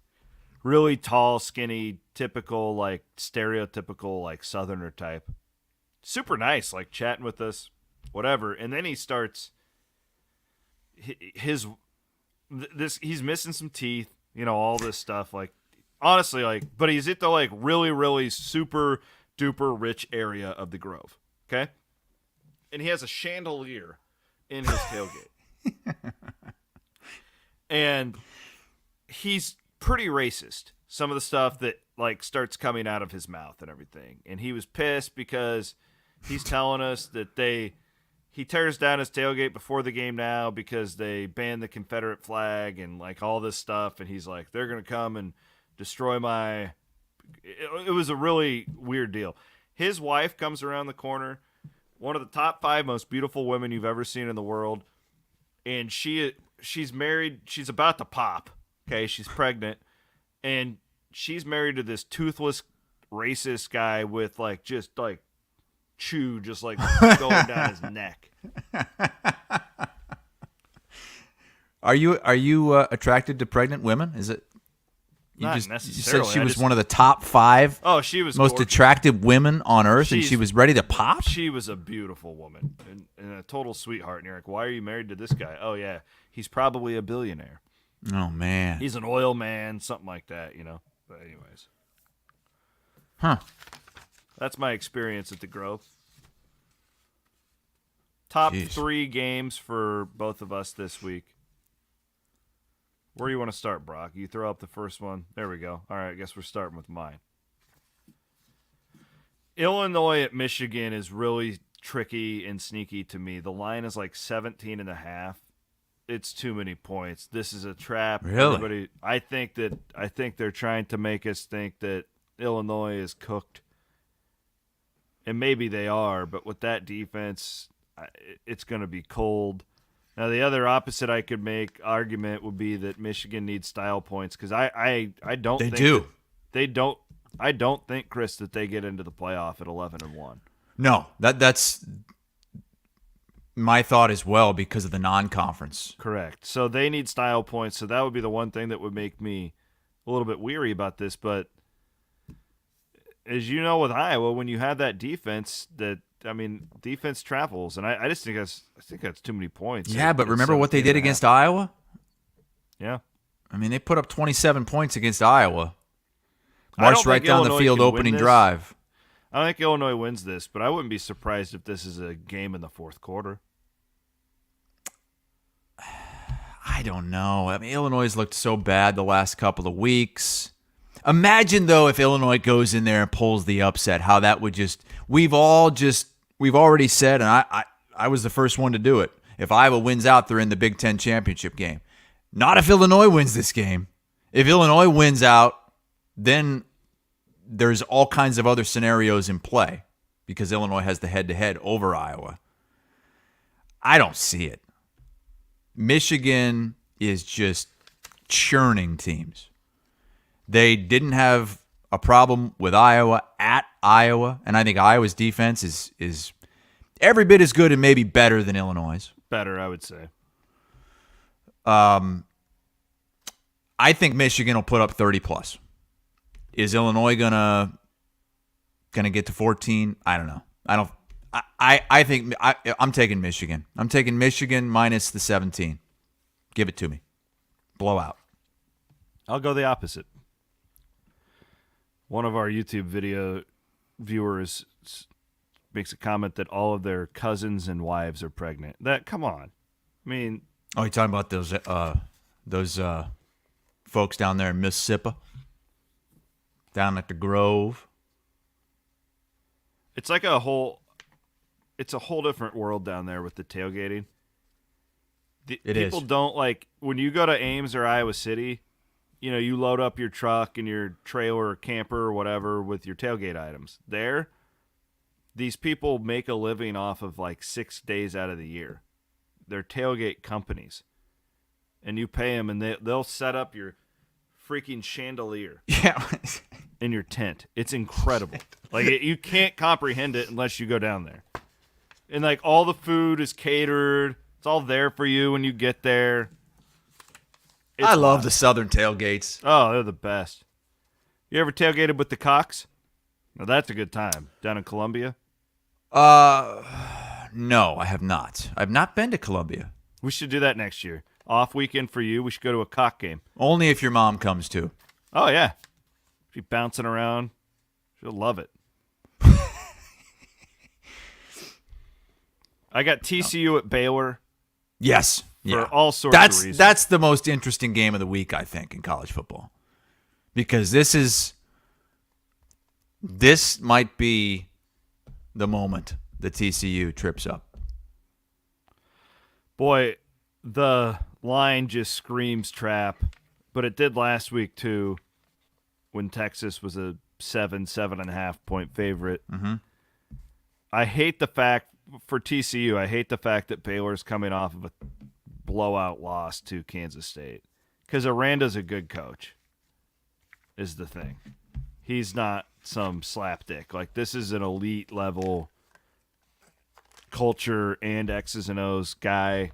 really tall, skinny, typical, like stereotypical, like Southerner type. Super nice, like chatting with us, whatever. And then he starts he's missing some teeth, all this stuff. Like, honestly, like, but he's at the like really, really super duper rich area of the Grove. Okay. And he has a chandelier in his tailgate. And he's pretty racist. Some of the stuff that like starts coming out of his mouth and everything. And he was pissed because he's telling us that he tears down his tailgate before the game now because they banned the Confederate flag and like all this stuff. And he's like, they're going to come and destroy my... It was a really weird deal. His wife comes around the corner, one of the top 5 most beautiful women you've ever seen in the world. And she's married. She's about to pop. Okay, she's pregnant. And she's married to this toothless racist guy with like just like chew just like going down his neck. Are you attracted to pregnant women? Is it not necessarily? You said she was one of the top 5 she was most gorgeous. Attractive women on earth, and she was ready to pop? She was a beautiful woman and a total sweetheart. And you're like, why are you married to this guy? Oh, yeah, he's probably a billionaire. Oh, man. He's an oil man, something like that, But anyways. Huh. That's my experience at the Grove. Top 3 games for both of us this week. Where do you want to start, Brock? You throw up the first one. There we go. All right, I guess we're starting with mine. Illinois at Michigan is really tricky and sneaky to me. The line is like 17.5. It's too many points. This is a trap. Really? I think they're trying to make us think that Illinois is cooked and maybe they are, but with that defense, it's going to be cold. Now, the other opposite I could make argument would be that Michigan needs style points because I don't They think do. They don't. I don't think, Chris, that they get into the playoff at 11-1. No, that's my thought as well because of the non-conference. Correct. So they need style points. So that would be the one thing that would make me a little bit weary about this. But as you know, with Iowa, when you have that defense, defense travels, and I just think that's too many points. Yeah, but remember what they did against Iowa? Yeah. I mean, they put up 27 points against Iowa. Marched right down the field opening drive. I don't think Illinois wins this, but I wouldn't be surprised if this is a game in the fourth quarter. I don't know. I mean, Illinois has looked so bad the last couple of weeks. Imagine, though, if Illinois goes in there and pulls the upset, how that would we've already said, and I was the first one to do it. If Iowa wins out, they're in the Big Ten championship game. Not if Illinois wins this game. If Illinois wins out, then there's all kinds of other scenarios in play because Illinois has the head-to-head over Iowa. I don't see it. Michigan is just churning teams. They didn't have a problem with Iowa at Iowa, and I think Iowa's defense is every bit as good and maybe better than Illinois'. Better, I would say. I think Michigan will put up 30+. Is Illinois gonna get to 14? I don't know. I think I'm taking Michigan. I'm taking Michigan minus the 17. Give it to me. Blowout. I'll go the opposite. One of our YouTube video viewers makes a comment that all of their cousins and wives are pregnant. Come on. I mean, you're talking about those folks down there in Mississippi, down at the Grove. It's like a whole different world down there with the tailgating. People don't like when you go to Ames or Iowa City. You load up your truck and your trailer or camper or whatever with your tailgate items. There, these people make a living off of like 6 days out of the year. They're tailgate companies. And you pay them and they'll set up your freaking chandelier in your tent. It's incredible. Like you can't comprehend it unless you go down there. And like all the food is catered. It's all there for you when you get there. I love the Southern tailgates. Oh, they're the best. You ever tailgated with the Cox? Now that's a good time. Down in Columbia? No, I have not. I've not been to Columbia. We should do that next year. Off weekend for you. We should go to a cock game. Only if your mom comes too. Oh, yeah. She'll be bouncing around. She'll love it. I got TCU at Baylor. Yes. For all sorts of reasons. That's the most interesting game of the week, I think, in college football. Because this might be the moment the TCU trips up. Boy, the line just screams trap, but it did last week too when Texas was a 7.5 point favorite. Mm-hmm. I hate the fact for TCU, that Baylor's coming off of a blowout loss to Kansas State because Aranda's a good coach is the thing. He's not some slapdick. Like this is an elite level culture and X's and O's guy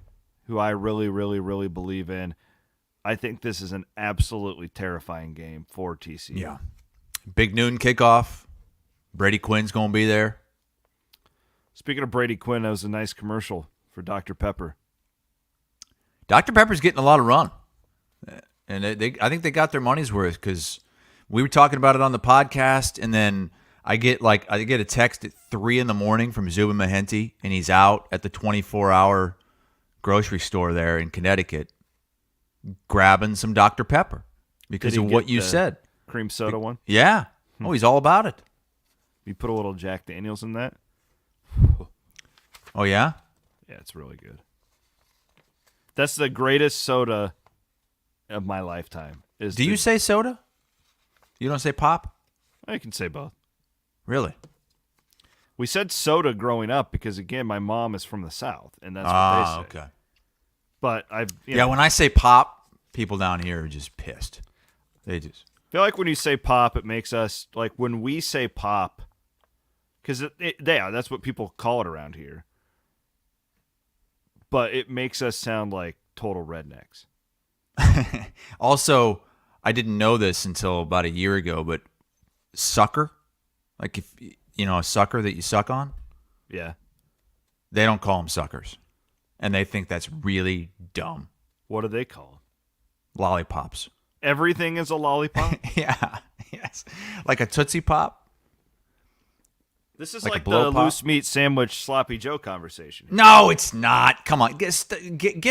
who I really, really, really believe in. I think this is an absolutely terrifying game for TCU. Yeah. Big noon kickoff. Brady Quinn's going to be there. Speaking of Brady Quinn, that was a nice commercial for Dr. Pepper. Dr. Pepper's getting a lot of run. And I think they got their money's worth because we were talking about it on the podcast, and then I get a text at 3 a.m. from Zubin Mehenti, and he's out at the 24-hour grocery store there in Connecticut grabbing some Dr. Pepper because of what you said. Cream soda one? Yeah. Oh, he's all about it. You put a little Jack Daniels in that? Oh, yeah? Yeah, it's really good. That's the greatest soda of my lifetime. Do you say soda? You don't say pop? I can say both. Really? We said soda growing up because, again, my mom is from the South, and that's what they say. Okay. But when I say pop, people down here are just pissed. They just feel like when you say pop, it makes us like when we say pop, because that's what people call it around here. But it makes us sound like total rednecks. Also, I didn't know this until about a year ago, but sucker, like if a sucker that you suck on, yeah, they don't call them suckers, and they think that's really dumb. What do they call them? Lollipops. Everything is a lollipop? Yeah. Yes. Like a Tootsie Pop. This is like the loose meat sandwich sloppy Joe conversation. No, it's not. Come on. Get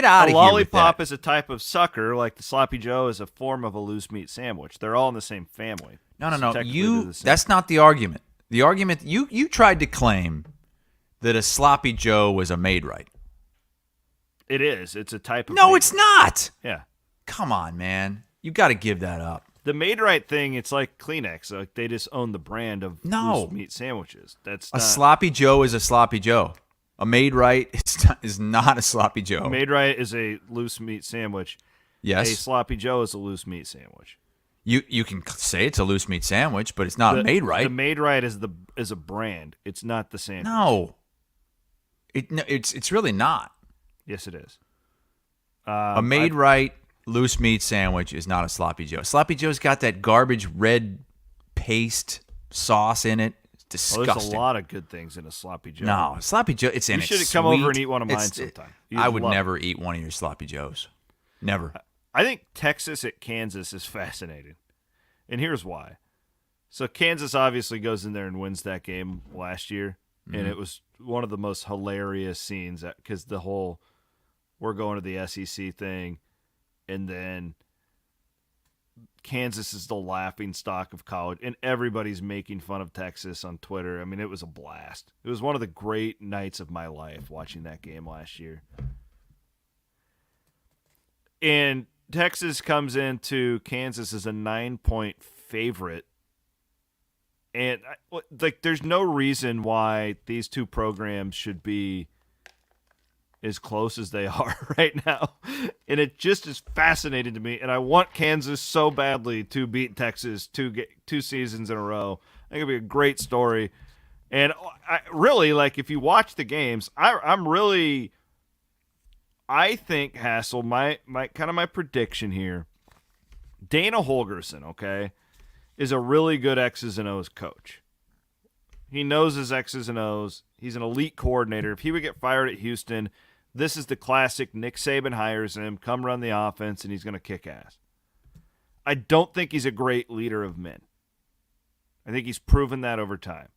out of here. A lollipop is a type of sucker, like the sloppy Joe is a form of a loose meat sandwich. They're all in the same family. No. That's not the argument. The argument, you tried to claim that a sloppy Joe was a Maid-Rite. It is. It's a type of No, it's not. Yeah. Come on, man. You got to give that up. The Maid-Rite thing, it's like Kleenex. Like they just own the brand of loose meat sandwiches. That's a sloppy Joe is a sloppy Joe. A Maid-Rite is not a sloppy Joe. A Maid-Rite is a loose meat sandwich. Yes. A sloppy Joe is a loose meat sandwich. You can say it's a loose meat sandwich, but it's not a Maid-Rite. The Maid-Rite is a brand. It's not the sandwich. No. It's really not. Yes, it is. A Maid-Rite loose meat sandwich is not a sloppy Joe. Sloppy Joe's got that garbage red paste sauce in it. It's disgusting. There's a lot of good things in a sloppy Joe. No, sloppy Joe. It's in it. You should come over and eat one of mine sometime. I would never eat one of your sloppy Joes. Never. I think Texas at Kansas is fascinating, and here's why. So Kansas obviously goes in there and wins that game last year, and it was one of the most hilarious scenes because the whole we're going to the SEC thing. And then Kansas is the laughing stock of college, and everybody's making fun of Texas on Twitter. I mean, it was a blast. It was one of the great nights of my life watching that game last year. And Texas comes into Kansas as a 9-point favorite. And there's no reason why these two programs should be as close as they are right now. And it just is fascinating to me. And I want Kansas so badly to beat Texas two seasons in a row. I think it'll be a great story. And I really, like, if you watch the games, I think, Hassel, my kind of my prediction here, Dana Holgorsen, okay, is a really good X's and O's coach. He knows his X's and O's. He's an elite coordinator. If he would get fired at Houston, this is the classic Nick Saban hires him, come run the offense, and he's going to kick ass. I don't think he's a great leader of men. I think he's proven that over time.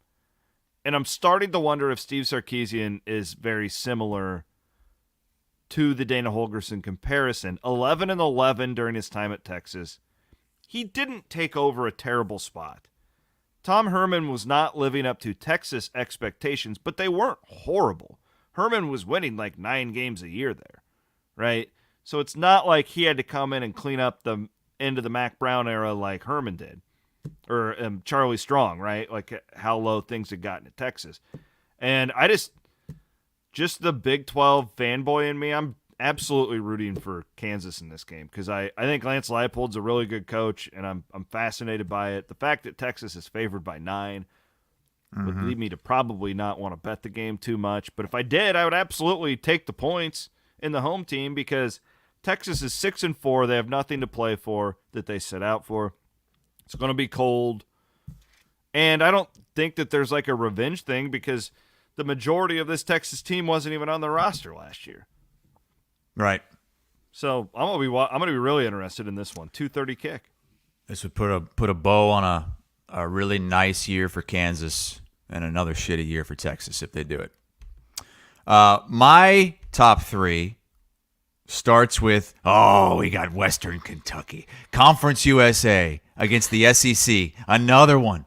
And I'm starting to wonder if Steve Sarkisian is very similar to the Dana Holgorsen comparison. 11-11 during his time at Texas. He didn't take over a terrible spot. Tom Herman was not living up to Texas expectations, but they weren't horrible. Herman was winning like 9 games a year there, right? So it's not like he had to come in and clean up the end of the Mac Brown era like Herman did. Or Charlie Strong, right? Like how low things had gotten at Texas. And I just the Big 12 fanboy in me, I'm absolutely rooting for Kansas in this game because I think Lance Leipold's a really good coach, and I'm fascinated by it. The fact that Texas is favored by 9 would lead me to probably not want to bet the game too much. But if I did, I would absolutely take the points in the home team because Texas is 6-4. They have nothing to play for that they set out for. It's going to be cold. And I don't think that there's like a revenge thing because the majority of this Texas team wasn't even on the roster last year. Right. So I'm gonna be really interested in this one. 2:30 kick. This would put a bow on a really nice year for Kansas and another shitty year for Texas if they do it. My top 3 starts with, we got Western Kentucky. Conference USA against the SEC. Another one.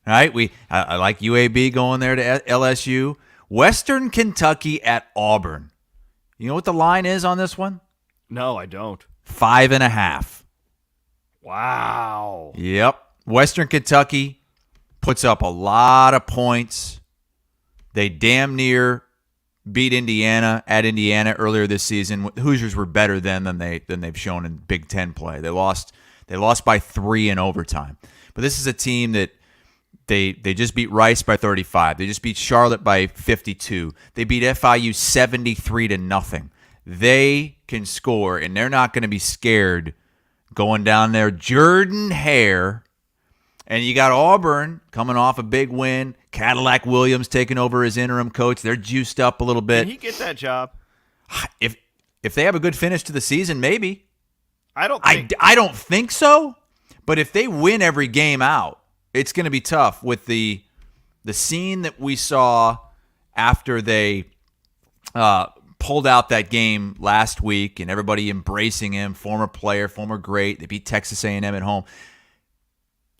All right? I like UAB going there to LSU. Western Kentucky at Auburn. You know what the line is on this one? No, I don't. 5.5. Wow. Yep. Western Kentucky puts up a lot of points. They damn near beat Indiana at Indiana earlier this season. The Hoosiers were better than they've shown in Big Ten play. They lost by 3 in overtime. But this is a team that they just beat Rice by 35. They just beat Charlotte by 52. They beat FIU 73-0. They can score, and they're not going to be scared going down there. Jordan Hare. And you got Auburn coming off a big win. Cadillac Williams taking over as interim coach. They're juiced up a little bit. Can he get that job? If they have a good finish to the season, maybe. I don't think so. But if they win every game out, it's going to be tough with the scene that we saw after they pulled out that game last week and everybody embracing him, former player, former great. They beat Texas A&M at home.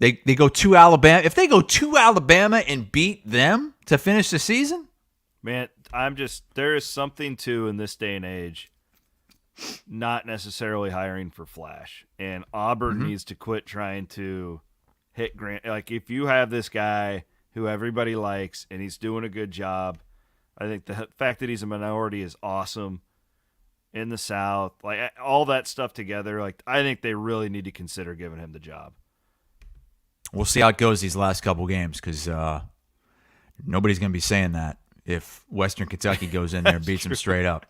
They go to Alabama. If they go to Alabama and beat them to finish the season, man, there is something to, in this day and age, not necessarily hiring for flash. And Auburn needs to quit trying to hit Grant. Like, if you have this guy who everybody likes and he's doing a good job, I think the fact that he's a minority is awesome in the South. Like, all that stuff together, like, I think they really need to consider giving him the job. We'll see how it goes these last couple games because nobody's going to be saying that if Western Kentucky goes in there and beats them straight up.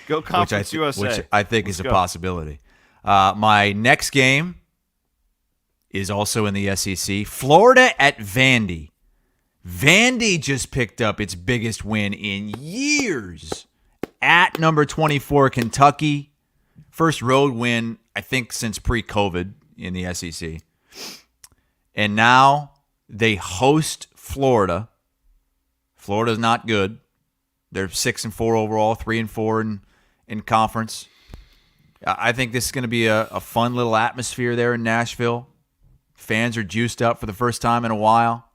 Go Conference USA. Which I think is a possibility. My next game is also in the SEC. Florida at Vandy. Vandy just picked up its biggest win in years at number 24 Kentucky. First road win, I think, since pre-COVID in the SEC. And now they host Florida. Florida's not good. They're 6-4 overall, 3-4 in conference. I think this is going to be a fun little atmosphere there in Nashville. Fans are juiced up for the first time in a while.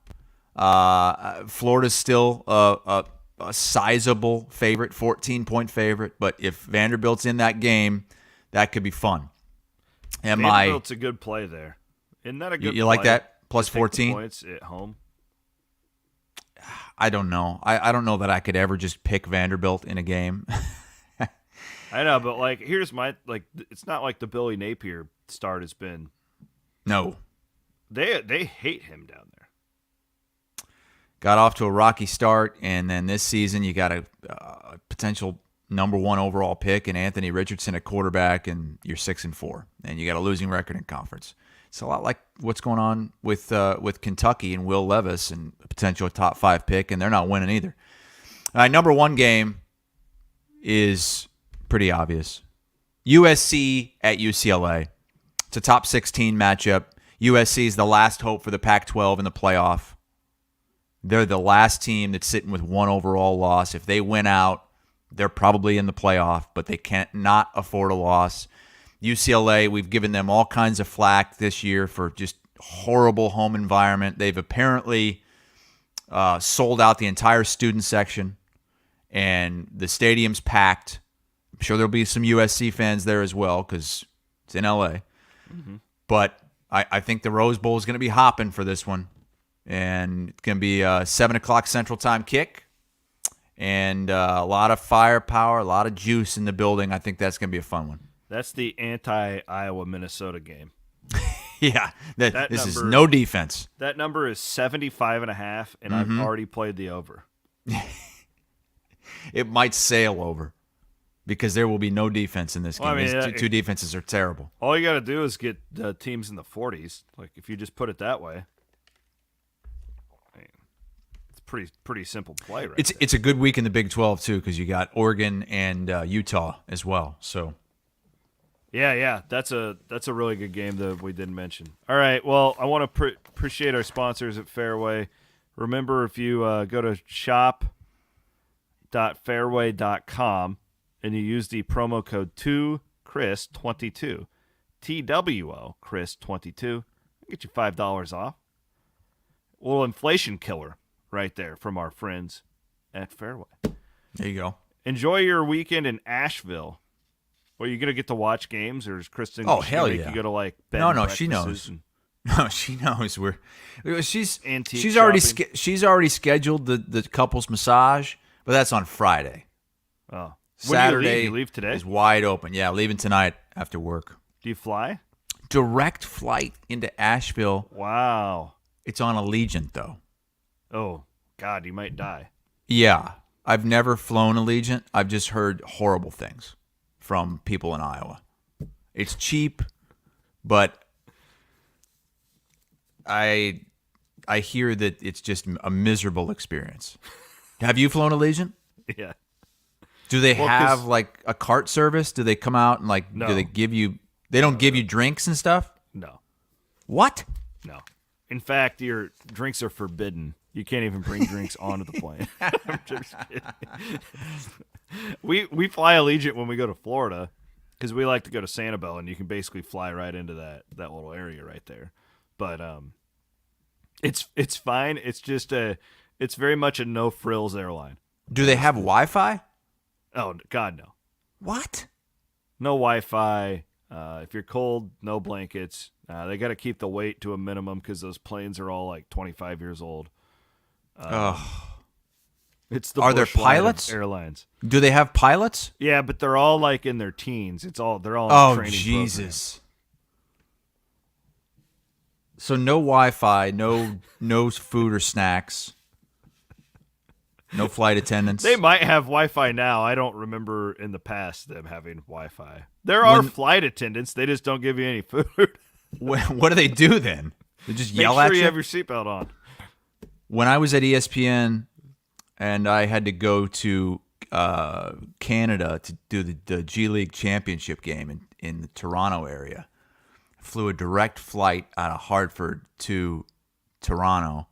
Florida's still a sizable favorite, 14-point favorite. But if Vanderbilt's in that game, that could be fun. Vanderbilt's a good play there. Isn't that a good play? You like that? Plus 14 points at home. I don't know. I don't know that I could ever just pick Vanderbilt in a game. I know, but like, here's my it's not like the Billy Napier start has been. No, they hate him down there. Got off to a rocky start, and then this season you got a potential number 1 overall pick in Anthony Richardson at quarterback, and you're 6-4, and you got a losing record in conference. It's a lot like what's going on with Kentucky and Will Levis and a potential top 5 pick, and they're not winning either. Number 1 game is pretty obvious. USC at UCLA. It's a top 16 matchup. USC is the last hope for the Pac-12 in the playoff. They're the last team that's sitting with 1 overall loss. If they win out, they're probably in the playoff, but they can't not afford a loss. UCLA, we've given them all kinds of flack this year for just horrible home environment. They've apparently sold out the entire student section, and the stadium's packed. I'm sure there'll be some USC fans there as well because it's in LA. Mm-hmm. But I think the Rose Bowl is going to be hopping for this one, and it's going to be a 7 o'clock Central Time kick, and a lot of firepower, a lot of juice in the building. I think that's going to be a fun one. That's the anti-Iowa-Minnesota game. Yeah, this is no defense. That number is 75.5, and I've already played the over. It might sail over because there will be no defense in this game. These two defenses are terrible. All you got to do is get teams in the 40s. Like, if you just put it that way. It's pretty simple play right It's a good week in the Big 12, too, because you got Oregon and Utah as well, so... Yeah, that's a really good game that we didn't mention. All right, well, I want to appreciate our sponsors at Fareway. Remember, if you go to shop.fareway.com and you use the promo code 2CHRIS22, TWO Chris22, get you $5 off. A little inflation killer right there from our friends at Fareway. There you go. Enjoy your weekend in Asheville. Well, are you going to get to watch games, or is Kristen hell yeah. you go to, like, bed No, she knows. No, she knows she's Antique already shopping. she's already scheduled the couple's massage, but that's on Friday. Oh, Saturday you leave today? is wide open. Yeah, leaving tonight after work. Do you fly? Direct flight into Asheville. Wow. It's on Allegiant though. Oh God, you might die. Yeah, I've never flown Allegiant. I've just heard horrible things from people in Iowa. It's cheap, but I hear that it's just a miserable experience. Have you flown Allegiant? Yeah. Do they have like a cart service? Do they come out and like No. do they give you they don't give you drinks and stuff? No. What? No. In fact, your drinks are forbidden. You can't even bring drinks onto the plane. I'm just kidding. We fly Allegiant when we go to Florida because we like to go to Sanibel, and you can basically fly right into that little area right there. But it's fine. It's just it's very much a no frills airline. Do they have Wi-Fi? Oh God, no. What? No Wi-Fi. If you're cold, no blankets. They got to keep the weight to a minimum because those planes are all like 25 years old. It's the Are there Bush line of pilots? airlines? Do they have pilots? Yeah, but they're all like in their teens. They're all in the Oh training Jesus! So no Wi-Fi, no food or snacks, no flight attendants. They might have Wi-Fi now. I don't remember in the past them having Wi-Fi. There are flight attendants. They just don't give you any food. What do they do then? They just Make yell sure at you you? have your seatbelt on. When I was at ESPN and I had to go to Canada to do the G League championship game in the Toronto area, I flew a direct flight out of Hartford to Toronto,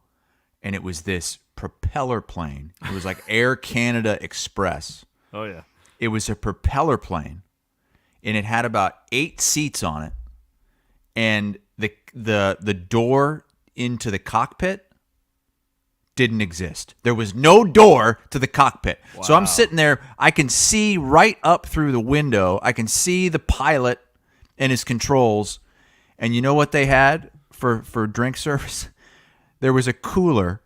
and it was this propeller plane. It was like Air Canada Express. Oh yeah. It was a propeller plane, and it had about 8 seats on it, and the door into the cockpit didn't exist. There was no door to the cockpit. Wow. So I'm sitting there. I can see right up through the window. I can see the pilot and his controls. And you know what they had for drink service? There was a cooler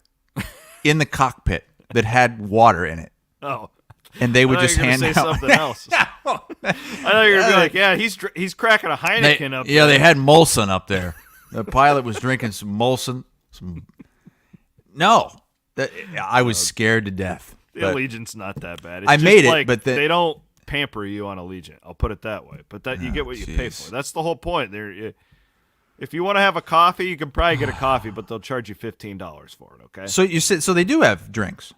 in the cockpit that had water in it. Oh. And they would just hand out something else. I thought you were gonna be like, yeah, he's cracking a Heineken up there. Yeah, they had Molson up there. The pilot was drinking some Molson. No, I was scared to death. The Allegiant's not that bad. It's I just made it, like, but they don't pamper you on Allegiant. I'll put it that way. But you get what you pay for. That's the whole point. If you want to have a coffee, you can probably get a coffee, but they'll charge you $15 for it. Okay. So you said they do have drinks.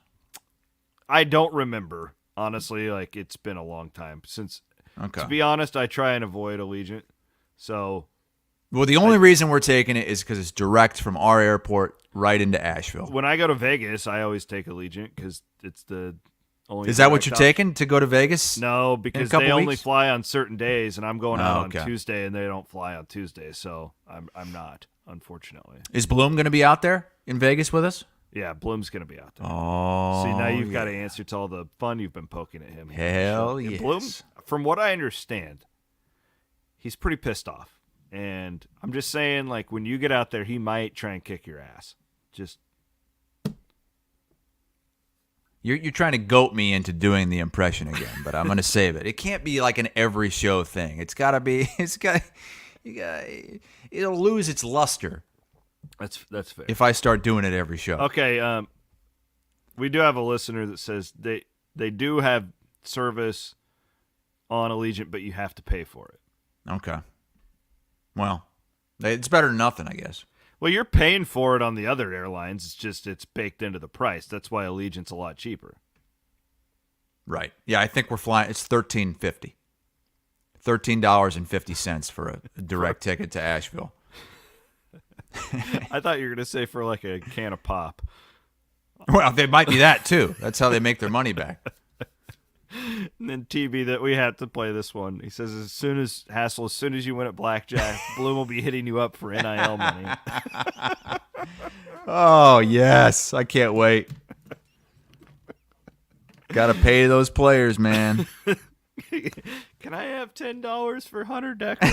I don't remember, honestly. Like, it's been a long time since. Okay. To be honest, I try and avoid Allegiant. So. Well, the only reason we're taking it is because it's direct from our airport right into Asheville. When I go to Vegas, I always take Allegiant because it's the only. Is that what you're taking to go to Vegas? No, because they only fly on certain days, and I'm going out on Tuesday, and they don't fly on Tuesday, so I'm not, unfortunately. Is Bloom going to be out there in Vegas with us? Yeah, Bloom's going to be out there. Oh, see, now you've got to answer to all the fun you've been poking at him. Hell yes. Bloom, from what I understand, he's pretty pissed off. And I'm just saying, like, when you get out there, he might try and kick your ass. Just you're trying to goat me into doing the impression again, but I'm going to save it. It can't be like an every show thing. It's got to be. It'll lose its luster. That's fair. If I start doing it every show. Okay. We do have a listener that says they do have service on Allegiant, but you have to pay for it. Okay. Well, it's better than nothing, I guess. Well, you're paying for it on the other airlines. It's just it's baked into the price. That's why Allegiant's a lot cheaper. Right. Yeah, I think we're flying. It's $13.50. $13.50 for a direct ticket to Asheville. I thought you were going to say for like a can of pop. Well, they might be that too. That's how they make their money back. And then TB, that we had to play this one. He says, as soon as you win at blackjack, Bloom will be hitting you up for NIL money. Oh, yes. I can't wait. Got to pay those players, man. Can I have $10 for Hunter Decker?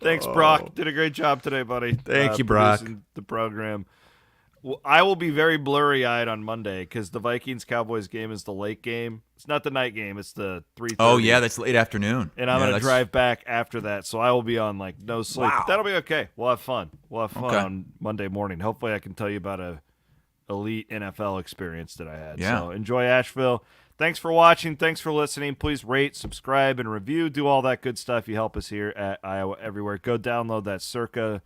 Thanks, Brock. Did a great job today, buddy. Thank you, Brock. The program. Well, I will be very blurry-eyed on Monday because the Vikings-Cowboys game is the late game. It's not the night game. It's the 3:30. Oh, yeah, that's late afternoon. And I'm going to drive back after that, so I will be on, no sleep. Wow. But that'll be okay. We'll have fun. Okay. On Monday morning. Hopefully I can tell you about a elite NFL experience that I had. Yeah. So enjoy Asheville. Thanks for watching. Thanks for listening. Please rate, subscribe, and review. Do all that good stuff. You help us here at Iowa Everywhere. Go download that Circa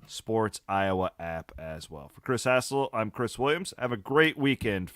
Sports Iowa app as well. For Chris Hassel, I'm Chris Williams. Have a great weekend, friends.